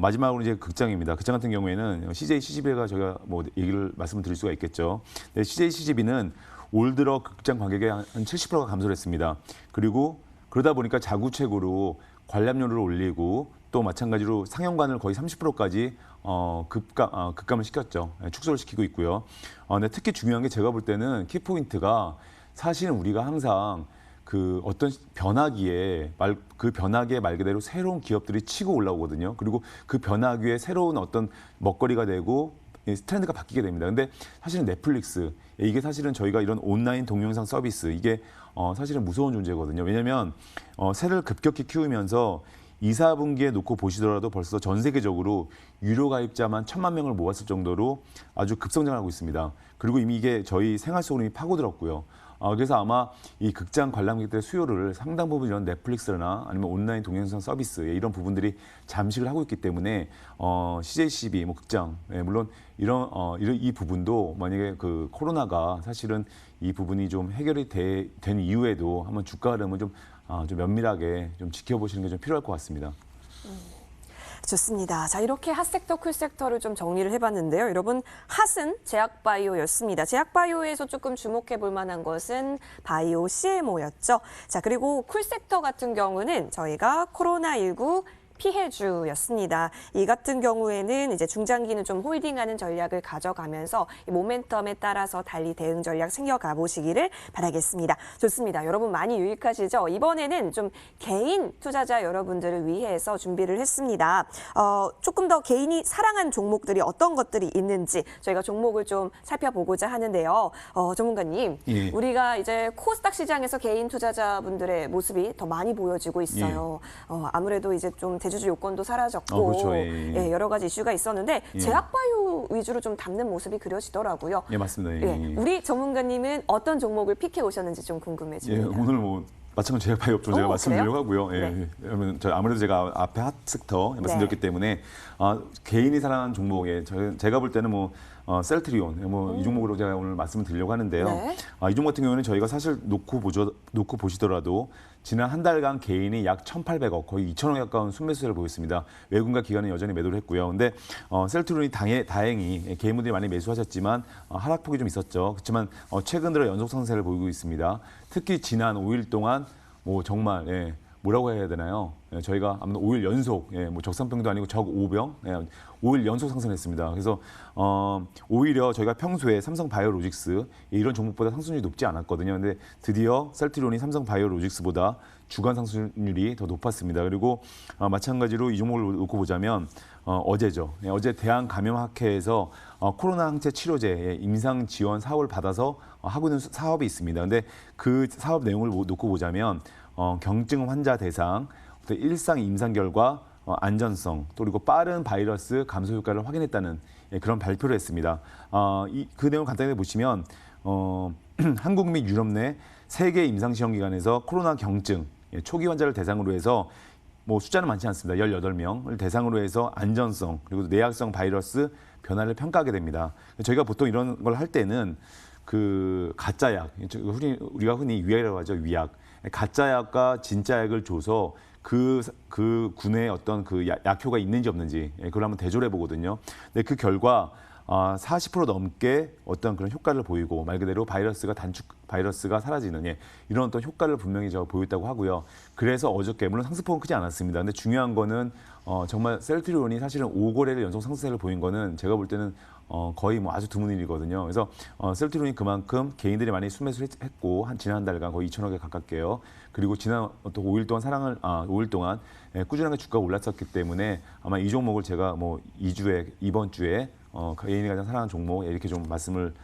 마지막으로 이제 극장입니다. 극장 같은 경우에는 CJ CGV가 저희가 뭐 얘기를 말씀을 드릴 수가 있겠죠. 근데 CJ CGV는 올 들어 극장 관객의 한 70%가 감소를 했습니다. 그리고 그러다 보니까 자구책으로 관람료를 올리고 또 마찬가지로 상영관을 거의 30%까지 급감을 시켰죠. 축소를 시키고 있고요. 근데 특히 중요한 게 제가 볼 때는 키포인트가 사실은 우리가 항상 그 어떤 변화기에 그 변화기에 말 그대로 새로운 기업들이 치고 올라오거든요. 그리고 그 변화기에 새로운 어떤 먹거리가 되고 트렌드가 바뀌게 됩니다. 근데 사실은 넷플릭스 이게 사실은 저희가 이런 온라인 동영상 서비스 이게 사실은 무서운 존재거든요. 왜냐하면 세를 급격히 키우면서 2, 4분기에 놓고 보시더라도 벌써 전 세계적으로 유료 가입자만 1,000만 명을 모았을 정도로 아주 급성장하고 있습니다. 그리고 이미 이게 저희 생활 속으로 이미 파고들었고요. 그래서 아마 이 극장 관람객들의 수요를 상당 부분 이런 넷플릭스나 아니면 온라인 동영상 서비스 이런 부분들이 잠식을 하고 있기 때문에 CJCB 뭐 극장 물론 이런 이 부분도 만약에 그 코로나가 사실은 이 부분이 좀 해결이 된 이후에도 한번 주가 흐름을 좀 면밀하게 좀 지켜보시는 게 좀 필요할 것 같습니다. 좋습니다. 자, 이렇게 핫섹터, 쿨섹터를 좀 정리를 해봤는데요. 여러분, 핫은 제약바이오였습니다. 제약바이오에서 조금 주목해 볼 만한 것은 바이오 CMO였죠. 자, 그리고 쿨섹터 같은 경우는 저희가 코로나19 피해주였습니다. 이 같은 경우에는 이제 중장기는 좀 홀딩하는 전략을 가져가면서 이 모멘텀에 따라서 달리 대응 전략 챙겨가 보시기를 바라겠습니다. 좋습니다. 여러분 많이 유익하시죠? 이번에는 좀 개인 투자자 여러분들을 위해서 준비를 했습니다. 조금 더 개인이 사랑한 종목들이 어떤 것들이 있는지 저희가 종목을 좀 살펴보고자 하는데요. 전문가님, 예. 우리가 이제 코스닥 시장에서 개인 투자자분들의 모습이 더 많이 보여지고 있어요. 아무래도 이제 좀 대주주 요건도 사라졌고 그렇죠. 예. 여러 가지 이슈가 있었는데 예. 제약바이오 위주로 좀 담는 모습이 그려지더라고요. 예, 맞습니다. 예. 우리 전문가님은 어떤 종목을 픽해 오셨는지 좀 예, 궁금해집니다. 오늘 뭐 마찬가지 제약바이오 업종 제가 말씀드리려고 하고요. 예. 네. 왜냐면 아무래도 제가 앞에 핫섹터 말씀드렸기 때문에 개인이 사랑하는 종목에 제가 볼 때는 뭐 셀트리온 이 종목으로 제가 오늘 말씀을 드리려고 하는데요. 네. 이 종목 같은 경우는 저희가 사실 놓고 보시더라도 지난 한 달간 개인이 약 1,800억, 거의 2,000억에 가까운 순매수세를 보였습니다. 외국인과 기관은 여전히 매도를 했고요. 근데 셀트리온이 다행히 개인분들이 많이 매수하셨지만 하락폭이 좀 있었죠. 그렇지만 최근 들어 연속 상승세를 보이고 있습니다. 특히 지난 5일 동안 뭐 정말 뭐라고 해야 되나요? 저희가 아무튼 5일 연속, 뭐 적산병도 아니고 적5병, 5일 연속 상승했습니다. 그래서 오히려 저희가 평소에 삼성바이오로직스 이런 종목보다 상승률이 높지 않았거든요. 근데 드디어 셀트리온이 삼성바이오로직스보다 주간 상승률이 더 높았습니다. 그리고 마찬가지로 이 종목을 놓고 보자면 어제죠. 어제 대한감염학회에서 코로나 항체 치료제 임상 지원 사업을 받아서 하고 있는 사업이 있습니다. 근데 그 사업 내용을 놓고 보자면 경증 환자 대상, 일상 임상 결과, 안전성, 또 그리고 빠른 바이러스 감소 효과를 확인했다는 그런 발표를 했습니다. 그 내용 간단히 보시면 한국 및 유럽 내 3개 임상시험기관에서 코로나 경증 초기 환자를 대상으로 해서 뭐 숫자는 많지 않습니다. 18명을 대상으로 해서 안전성 그리고 내약성 바이러스 변화를 평가하게 됩니다. 저희가 보통 이런 걸 할 때는 그 가짜약, 우리가 흔히 위약이라고 하죠. 위약. 가짜약과 진짜약을 줘서 그 군에 어떤 그 약효가 있는지 없는지 그걸 한번 대조를 해보거든요. 근데 그 결과 40% 넘게 어떤 그런 효과를 보이고 말 그대로 바이러스가 사라지는 이런 어떤 효과를 분명히 보였다고 하고요. 그래서 어저께 물론 상승폭은 크지 않았습니다. 근데 중요한 거는 정말 셀트리온이 사실은 5거래를 연속 상승세를 보인 거는 제가 볼 때는 거의 뭐 아주 드문 일이거든요. 그래서 셀트리온이 그만큼 개인들이 많이 순매수를 했고 지난 한 달간 거의 2천억에 가깝게요. 그리고 지난 또 5일 동안 5일 동안 꾸준하게 주가가 올랐었기 때문에 아마 이 종목을 제가 뭐 이번 주에 개인이 가장 사랑하는 종목 이렇게 좀 말씀을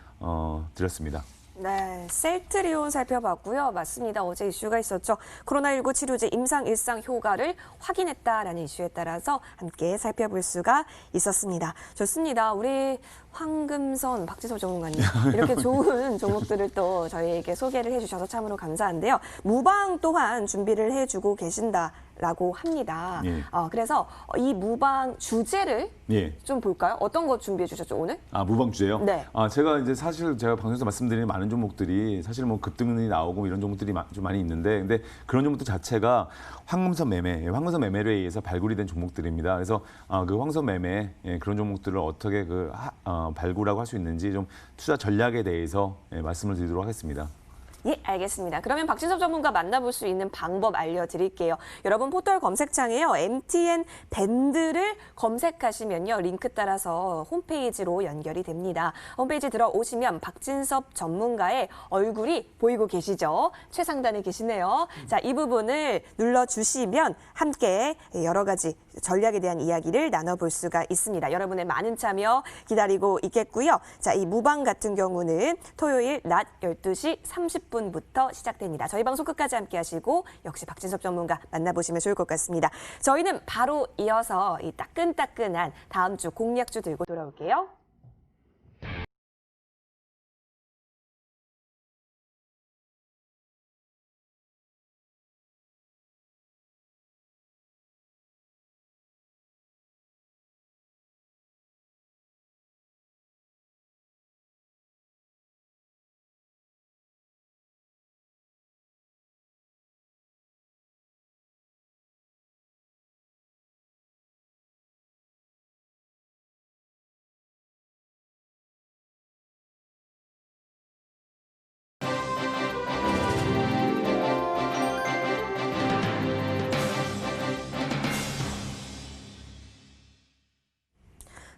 드렸습니다. 네, 셀트리온 살펴봤고요. 맞습니다. 어제 이슈가 있었죠. 코로나19 치료제 임상 일상 효과를 확인했다라는 이슈에 따라서 함께 살펴볼 수가 있었습니다. 좋습니다. 우리 황금선 박지섭 전문가님 이렇게 좋은 종목들을 또 저희에게 소개를 해주셔서 참으로 감사한데요. 무방 또한 준비를 해주고 계신다라고 합니다. 예. 그래서 이 무방 주제를 예. 좀 볼까요? 어떤 거 준비해 주셨죠 오늘? 무방 주제요? 네. 제가 이제 사실 제가 방송에서 말씀드리는 많은 종목들이 사실 뭐 급등이 나오고 이런 종목들이 좀 많이 있는데, 근데 그런 종목들 자체가 황금선 매매를 의해서 발굴이 된 종목들입니다. 그래서 그 황금선 매매 그런 종목들을 어떻게 발굴하고 할 수 있는지 좀 투자 전략에 대해서 말씀을 드리도록 하겠습니다. 예, 알겠습니다. 그러면 박진섭 전문가 만나볼 수 있는 방법 알려드릴게요. 여러분 포털 검색창에요. MTN 밴드를 검색하시면요. 링크 따라서 홈페이지로 연결이 됩니다. 홈페이지 들어오시면 박진섭 전문가의 얼굴이 보이고 계시죠? 최상단에 계시네요. 자, 이 부분을 눌러주시면 함께 여러 가지 전략에 대한 이야기를 나눠볼 수가 있습니다. 여러분의 많은 참여 기다리고 있겠고요. 자, 이 무방 같은 경우는 토요일 낮 12시 30분부터 시작됩니다. 저희 방송 끝까지 함께 하시고 역시 박진섭 전문가 만나보시면 좋을 것 같습니다. 저희는 바로 이어서 이 따끈따끈한 다음 주 공략주 들고 돌아올게요.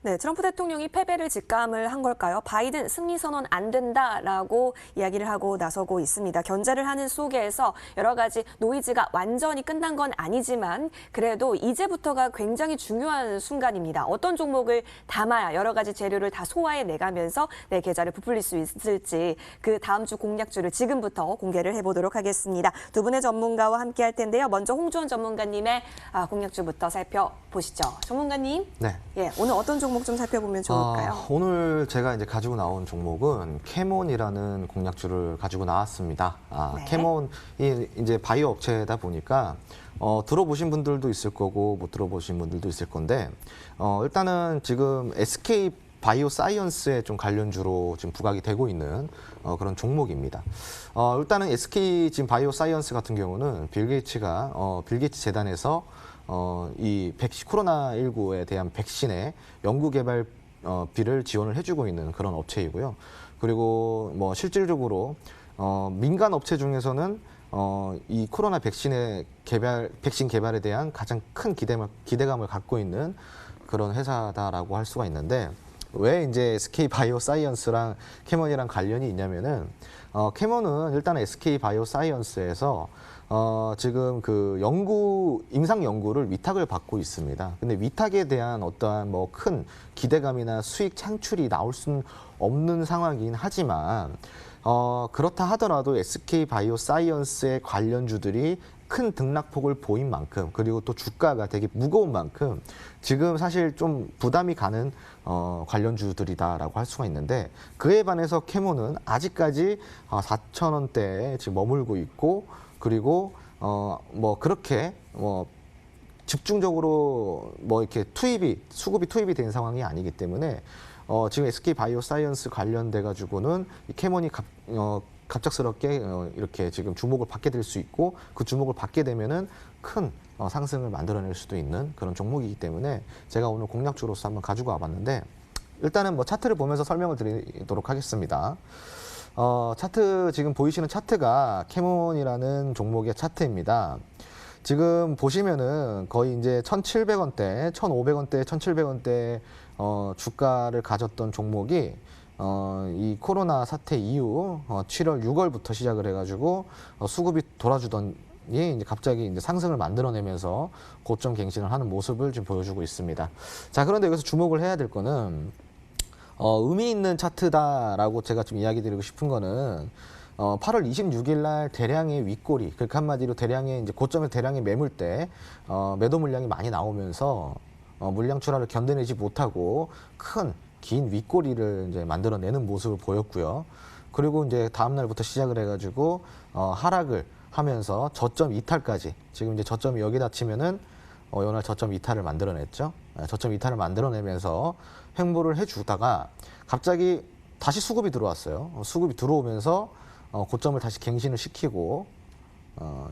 네, 트럼프 대통령이 패배를 직감을 한 걸까요? 바이든 승리 선언 안 된다라고 이야기를 하고 나서고 있습니다. 견제를 하는 속에서 여러 가지 노이즈가 완전히 끝난 건 아니지만 그래도 이제부터가 굉장히 중요한 순간입니다. 어떤 종목을 담아야 여러 가지 재료를 다 소화해 내가면서 내 계좌를 부풀릴 수 있을지 그 다음 주 공략주를 지금부터 공개를 해보도록 하겠습니다. 두 분의 전문가와 함께 할 텐데요. 먼저 홍주원 전문가님의 공략주부터 살펴보시죠. 전문가님, 네. 예, 오늘 어떤 종목 좀 살펴보면 좋을까요? 오늘 제가 이제 가지고 나온 종목은 캐몬이라는 공략주를 가지고 나왔습니다. 네. 캐몬이 이제 바이오 업체다 보니까 들어보신 분들도 있을 거고 못 들어보신 분들도 있을 건데 일단은 지금 SK 바이오 사이언스에 좀 관련주로 지금 부각이 되고 있는 그런 종목입니다. 일단은 SK 지금 바이오 사이언스 같은 경우는 빌 게이츠가 빌 게이츠 재단에서 이 코로나19에 대한 백신의 연구 개발비를 지원을 해주고 있는 그런 업체이고요. 그리고 뭐 실질적으로 민간 업체 중에서는 이 코로나 백신 개발에 대한 가장 큰 기대감을 갖고 있는 그런 회사다라고 할 수가 있는데, 왜 이제 SK 바이오 사이언스랑 캐몬이랑 관련이 있냐면은 캐몬은 일단 SK 바이오 사이언스에서 지금 그 임상 연구를 위탁을 받고 있습니다. 근데 위탁에 대한 어떠한 뭐 큰 기대감이나 수익 창출이 나올 수는 없는 상황이긴 하지만 그렇다 하더라도 SK 바이오 사이언스의 관련주들이 큰 등락폭을 보인 만큼, 그리고 또 주가가 되게 무거운 만큼 지금 사실 좀 부담이 가는 관련주들이다라고 할 수가 있는데, 그에 반해서 캐몬은 아직까지 4,000원대에 지금 머물고 있고, 그리고 뭐 그렇게 집중적으로 뭐 이렇게 수급이 투입이 된 상황이 아니기 때문에 지금 SK 바이오 사이언스 관련돼 가지고는 이 캐몬이 갑작스럽게 이렇게 지금 주목을 받게 될 수 있고 그 주목을 받게 되면은 큰 상승을 만들어낼 수도 있는 그런 종목이기 때문에 제가 오늘 공략주로서 한번 가지고 와봤는데 일단은 뭐 차트를 보면서 설명을 드리도록 하겠습니다. 차트 지금 보이시는 차트가 캐몬이라는 종목의 차트입니다. 지금 보시면은 거의 이제 1,700원대, 1,500원대, 1,700원대 주가를 가졌던 종목이 이 코로나 사태 이후 7월, 6월부터 시작을 해가지고 수급이 돌아주더니 이제 갑자기 이제 상승을 만들어내면서 고점 갱신을 하는 모습을 지금 보여주고 있습니다. 자, 그런데 여기서 주목을 해야 될 거는 의미 있는 차트다라고 제가 좀 이야기 드리고 싶은 거는 8월 26일 날 대량의 윗꼬리, 그러니까 한마디로 대량의 이제 고점에 대량의 매물대 매도 물량이 많이 나오면서 물량 출하를 견뎌내지 못하고 큰 긴 윗꼬리를 이제 만들어내는 모습을 보였고요. 그리고 이제 다음 날부터 시작을 해가지고 하락을 하면서 저점 이탈까지 지금 이제 저점이 여기다 치면은 오늘 저점 이탈을 만들어냈죠. 저점 이탈을 만들어내면서 횡보를 해주다가 갑자기 다시 수급이 들어왔어요. 수급이 들어오면서 고점을 다시 갱신을 시키고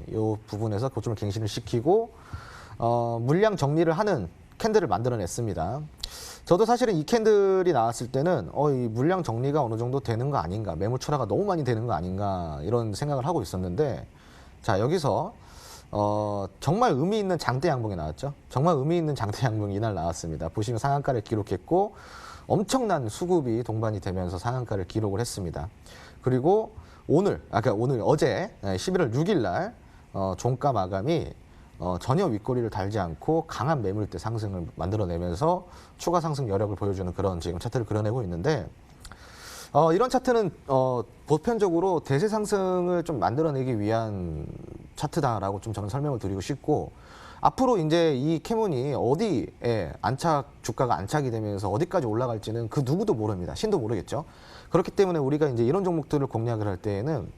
이 부분에서 고점을 갱신을 시키고 물량 정리를 하는 캔들을 만들어냈습니다. 저도 사실은 이 캔들이 나왔을 때는 이 물량 정리가 어느 정도 되는 거 아닌가, 매물 출하가 너무 많이 되는 거 아닌가 이런 생각을 하고 있었는데 자, 여기서 정말 의미 있는 장대 양봉이 나왔죠. 정말 의미 있는 장대 양봉이 이날 나왔습니다. 보시면 상한가를 기록했고 엄청난 수급이 동반이 되면서 상한가를 기록을 했습니다. 그리고 어제 11월 6일 날 종가 마감이 전혀 윗꼬리를 달지 않고 강한 매물대 상승을 만들어내면서 추가 상승 여력을 보여주는 그런 지금 차트를 그려내고 있는데 이런 차트는 보편적으로 대세 상승을 좀 만들어내기 위한 차트다라고 좀 저는 설명을 드리고 싶고 앞으로 이제 이 캐몬이 어디에 주가가 안착이 되면서 어디까지 올라갈지는 그 누구도 모릅니다. 신도 모르겠죠. 그렇기 때문에 우리가 이제 이런 종목들을 공략을 할 때에는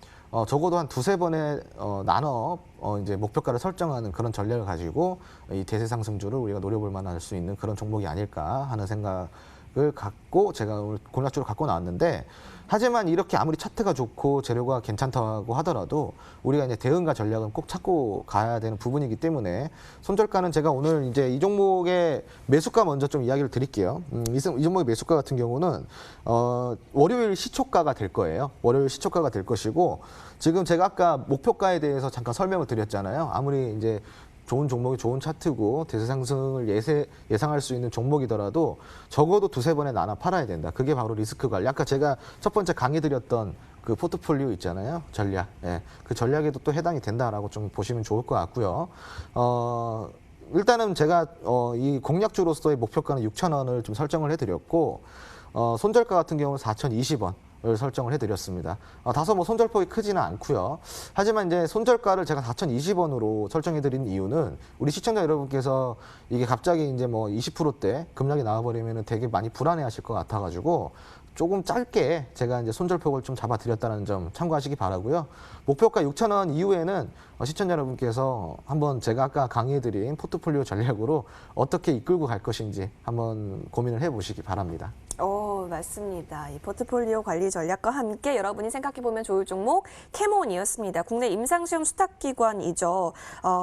적어도 한 두세 번에 나눠 이제 목표가를 설정하는 그런 전략을 가지고 이 대세 상승주를 우리가 노려볼 만할 수 있는 그런 종목이 아닐까 하는 생각을 갖고 제가 오늘 공략주로 갖고 나왔는데 하지만 이렇게 아무리 차트가 좋고 재료가 괜찮다고 하더라도 우리가 이제 대응과 전략은 꼭 찾고 가야 되는 부분이기 때문에 손절가는 제가 오늘 이제 이 종목의 매수가 먼저 좀 이야기를 드릴게요. 이 종목의 매수가 같은 경우는 월요일 시초가가 될 거예요. 월요일 시초가가 될 것이고 지금 제가 아까 목표가에 대해서 잠깐 설명을 드렸잖아요. 아무리 이제 좋은 종목이 좋은 차트고 대세 상승을 예상할 수 있는 종목이더라도 적어도 두세 번에 나눠 팔아야 된다. 그게 바로 리스크 관리. 아까 제가 첫 번째 강의 드렸던 그 포트폴리오 있잖아요. 전략. 예. 그 전략에도 또 해당이 된다라고 좀 보시면 좋을 것 같고요. 일단은 제가 이 공략주로서의 목표가는 6,000원을 좀 설정을 해드렸고 손절가 같은 경우는 4,020원. 을 설정을 해드렸습니다. 다소 뭐 손절폭이 크지는 않고요. 하지만 이제 손절가를 제가 4,020원으로 설정해드린 이유는 우리 시청자 여러분께서 이게 갑자기 이제 뭐 20%대 급락이 나와버리면 되게 많이 불안해하실 것 같아가지고 조금 짧게 제가 이제 손절폭을 좀 잡아드렸다는 점 참고하시기 바라고요. 목표가 6,000원 이후에는 시청자 여러분께서 한번 제가 아까 강의해드린 포트폴리오 전략으로 어떻게 이끌고 갈 것인지 한번 고민을 해보시기 바랍니다. 맞습니다. 이 포트폴리오 관리 전략과 함께 여러분이 생각해보면 좋을 종목 캐몬이었습니다. 국내 임상시험 수탁기관이죠.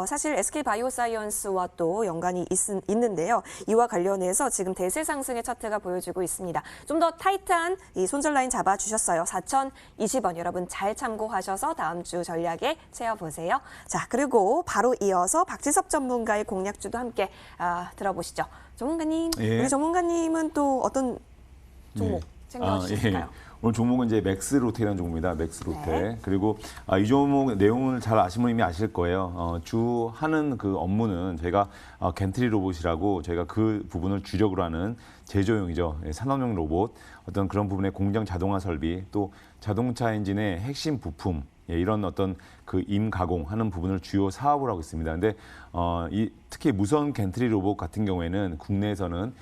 사실 SK바이오사이언스와 또 연관이 있는데요. 이와 관련해서 지금 대세 상승의 차트가 보여지고 있습니다. 좀 더 타이트한 이 손절 라인 잡아주셨어요. 4,020원 여러분 잘 참고하셔서 다음 주 전략에 채워보세요. 자, 그리고 바로 이어서 박지섭 전문가의 공략주도 함께 들어보시죠. 전문가님, 예. 우리 전문가님은 또 어떤 종목 챙겨주실까요? 오늘 종목은 이제 맥스로테라는 종목입니다. 맥스로테. 네. 그리고 이 종목 내용을 잘 아시는 분이 아실 거예요. 주 하는 그 업무는 저희가 겐트리 로봇이라고 저희가 그 부분을 주력으로 하는 제조용이죠. 산업용 로봇, 어떤 그런 부분의 공장 자동화 설비, 또 자동차 엔진의 핵심 부품, 이런 어떤 그 임가공하는 부분을 주요 사업을 하고 있습니다. 근데 특히 무선 겐트리 로봇 같은 경우에는 국내에서는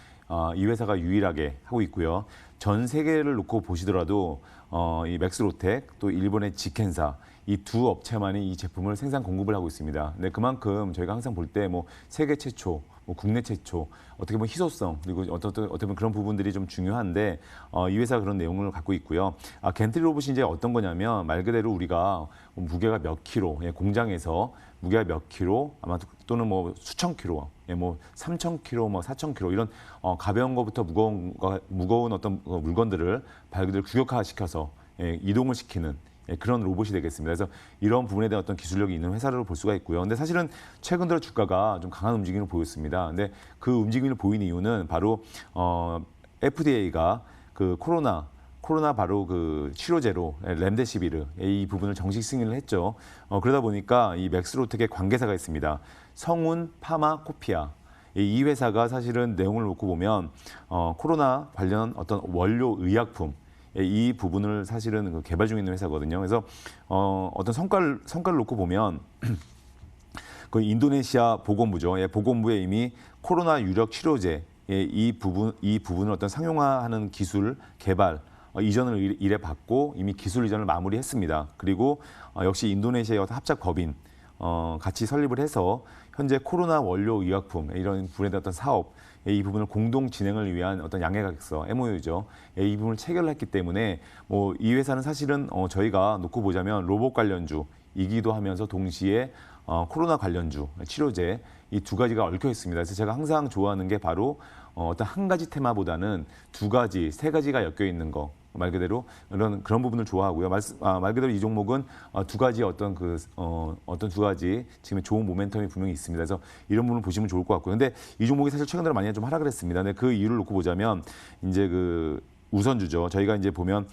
이 회사가 유일하게 하고 있고요. 전 세계를 놓고 보시더라도 이 맥스로텍 또 일본의 지켄사 이 두 업체만이 이 제품을 생산 공급을 하고 있습니다. 근데 그만큼 저희가 항상 볼 때 뭐 세계 최초, 뭐 국내 최초, 어떻게 보면 희소성 그리고 어떻게 보면 그런 부분들이 좀 중요한데 이 회사가 그런 내용을 갖고 있고요. 겐트리 로봇이 이제 어떤 거냐면 말 그대로 우리가 무게가 몇 킬로, 공장에서 무게가 몇 킬로, 아마 또는 뭐 수천 킬로, 뭐 3천 킬로, 뭐 4천 킬로 이런 가벼운 것부터 무거운 어떤 물건들을 말 그대로 규격화시켜서 이동을 시키는 그런 로봇이 되겠습니다. 그래서 이런 부분에 대한 어떤 기술력이 있는 회사로 볼 수가 있고요. 근데 사실은 최근 들어 주가가 좀 강한 움직임을 보였습니다. 근데 그 움직임을 보인 이유는 바로 FDA가 그 코로나 바로 그 치료제로 렘데시비르 이 부분을 정식 승인을 했죠. 그러다 보니까 이 맥스로텍의 관계사가 있습니다. 성운 파마코피아. 이 회사가 사실은 내용을 놓고 보면 코로나 관련 어떤 원료 의약품 이 부분을 사실은 그 개발 중에 있는 회사거든요. 그래서 어떤 성과를 놓고 보면 그 인도네시아 보건부죠. 보건부에 이미 코로나 유력 치료제 이 부분을 어떤 상용화하는 기술 개발 이전을 일해 받고 이미 기술 이전을 마무리했습니다. 그리고 역시 인도네시아의 어떤 합작 법인 같이 설립을 해서 현재 코로나 원료 의약품 이런 부분에 대한 어떤 사업 이 부분을 공동 진행을 위한 어떤 양해각서 MOU죠. 이 부분을 체결했기 때문에 뭐 이 회사는 사실은 저희가 놓고 보자면 로봇 관련주이기도 하면서 동시에 코로나 관련주 치료제 이 두 가지가 얽혀 있습니다. 그래서 제가 항상 좋아하는 게 바로 어떤 한 가지 테마보다는 두 가지, 세 가지가 엮여 있는 거. 말 그대로 그런 부분을 좋아하고요. 말 그대로 이 종목은 두 가지 어떤 두 가지 지금 좋은 모멘텀이 분명히 있습니다. 그래서 이런 부분을 보시면 좋을 것 같고요. 근데 이 종목이 사실 최근 들어 많이 좀 하락을 했습니다. 근데 그 이유를 놓고 보자면 이제 그 우선주죠. 저희가 이제 보면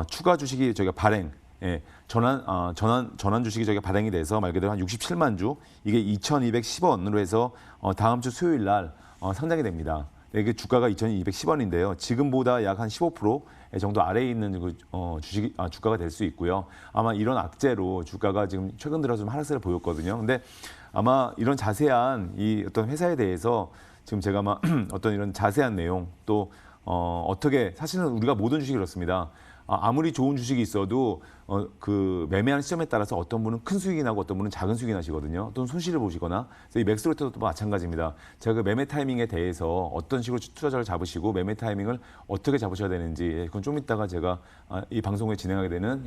추가 주식이 저희가 발행 전환 주식이 저희가 발행이 돼서 말 그대로 한 67만 주 이게 2,210원으로 해서 다음 주 수요일 날 상장이 됩니다. 이게 주가가 2,210원인데요. 지금보다 약 한 15% 정도 아래에 있는 그 주가가 될 수 있고요. 아마 이런 악재로 주가가 지금 최근 들어 좀 하락세를 보였거든요. 근데 아마 이런 자세한 이 어떤 회사에 대해서 지금 제가 아마 어떤 이런 자세한 내용 또 어떻게 사실은 우리가 모든 주식이 그렇습니다. 아무리 좋은 주식이 있어도 그 매매하는 시점에 따라서 어떤 분은 큰 수익이 나고 어떤 분은 작은 수익이 나시거든요. 또는 손실을 보시거나. 그래서 이 맥스로텍도 마찬가지입니다. 제가 그 매매 타이밍에 대해서 어떤 식으로 투자자를 잡으시고 매매 타이밍을 어떻게 잡으셔야 되는지 그건 좀 이따가 제가 이 방송에 진행하게 되는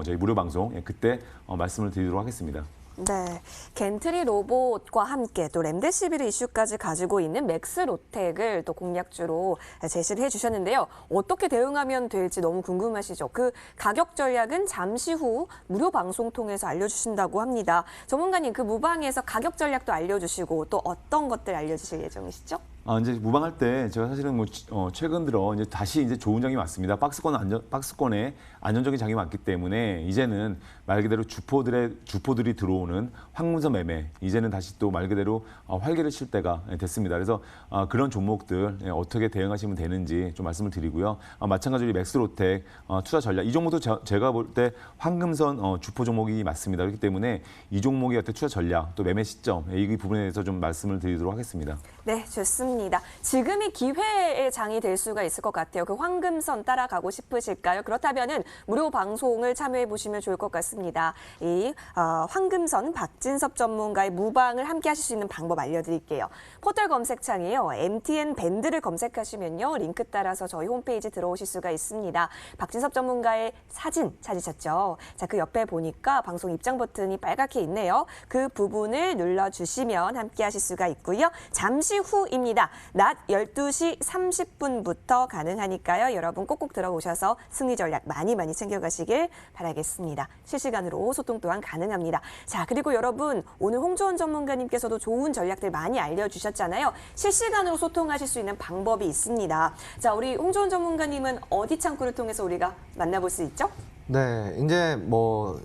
저희 무료 방송 그때 말씀을 드리도록 하겠습니다. 네, 겐트리 로봇과 함께 또 렘데시비르 이슈까지 가지고 있는 맥스로텍을 또 공략주로 제시를 해주셨는데요. 어떻게 대응하면 될지 너무 궁금하시죠? 그 가격 전략은 잠시 후 무료 방송 통해서 알려주신다고 합니다. 전문가님, 그 무방에서 가격 전략도 알려주시고 또 어떤 것들 알려주실 예정이시죠? 이제 무방할 때 제가 사실은 뭐 최근 들어 이제 다시 이제 좋은 장이 왔습니다. 박스권에 안정적인 장이 왔기 때문에 이제는 말 그대로 주포들이 들어오는 황금선 매매 이제는 다시 또 말 그대로 활기를 칠 때가 됐습니다. 그래서 그런 종목들 어떻게 대응하시면 되는지 좀 말씀을 드리고요. 마찬가지로 맥스로텍 투자 전략 이 종목도 제가 볼 때 황금선 주포 종목이 맞습니다. 그렇기 때문에 이 종목의 어떤 투자 전략 또 매매 시점 이 부분에 대해서 좀 말씀을 드리도록 하겠습니다. 네, 좋습니다. 지금이 기회의 장이 될 수가 있을 것 같아요. 그 황금선 따라가고 싶으실까요? 그렇다면은 무료 방송을 참여해 보시면 좋을 것 같습니다. 이 황금선 박진섭 전문가의 무방을 함께 하실 수 있는 방법 알려드릴게요. 포털 검색창에요. MTN 밴드를 검색하시면요. 링크 따라서 저희 홈페이지 들어오실 수가 있습니다. 박진섭 전문가의 사진 찾으셨죠? 자, 그 옆에 보니까 방송 입장 버튼이 빨갛게 있네요. 그 부분을 눌러주시면 함께 하실 수가 있고요. 잠시 후입니다. 낮 12시 30분부터 가능하니까요. 여러분 꼭꼭 들어오셔서 승리 전략 많이 챙겨가시길 바라겠습니다. 실시간으로 소통 또한 가능합니다. 자, 그리고 여러분 오늘 홍주원 전문가님께서도 좋은 전략들 많이 알려주셨잖아요. 실시간으로 소통하실 수 있는 방법이 있습니다. 자, 우리 홍주원 전문가님은 어디 창구를 통해서 우리가 만나볼 수 있죠? 네, 이제 뭐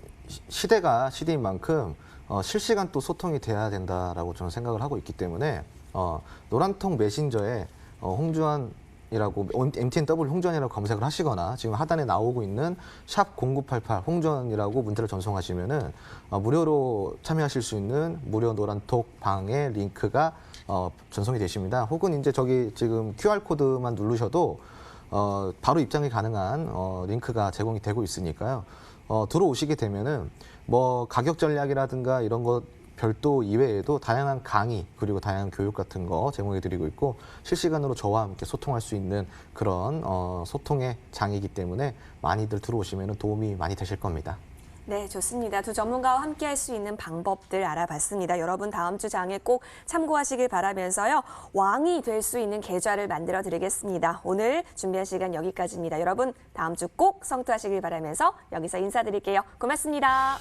시대가 시대인 만큼 실시간 또 소통이 돼야 된다라고 저는 생각을 하고 있기 때문에 노란통 메신저에 홍주환이라고 MTNW 홍주환이라고 검색을 하시거나 지금 하단에 나오고 있는 샵 0988 홍주환이라고 문자를 전송하시면은 무료로 참여하실 수 있는 무료 노란톡 방의 링크가 전송이 되십니다. 혹은 이제 저기 지금 QR 코드만 누르셔도 바로 입장이 가능한 링크가 제공이 되고 있으니까요. 들어오시게 되면은 뭐 가격 전략이라든가 이런 것 별도 이외에도 다양한 강의 그리고 다양한 교육 같은 거 제공해드리고 있고 실시간으로 저와 함께 소통할 수 있는 그런 소통의 장이기 때문에 많이들 들어오시면 도움이 많이 되실 겁니다. 네, 좋습니다. 두 전문가와 함께 할 수 있는 방법들 알아봤습니다. 여러분 다음 주 장에 꼭 참고하시길 바라면서요. 왕이 될 수 있는 계좌를 만들어 드리겠습니다. 오늘 준비한 시간 여기까지입니다. 여러분 다음 주 꼭 성투하시길 바라면서 여기서 인사드릴게요. 고맙습니다.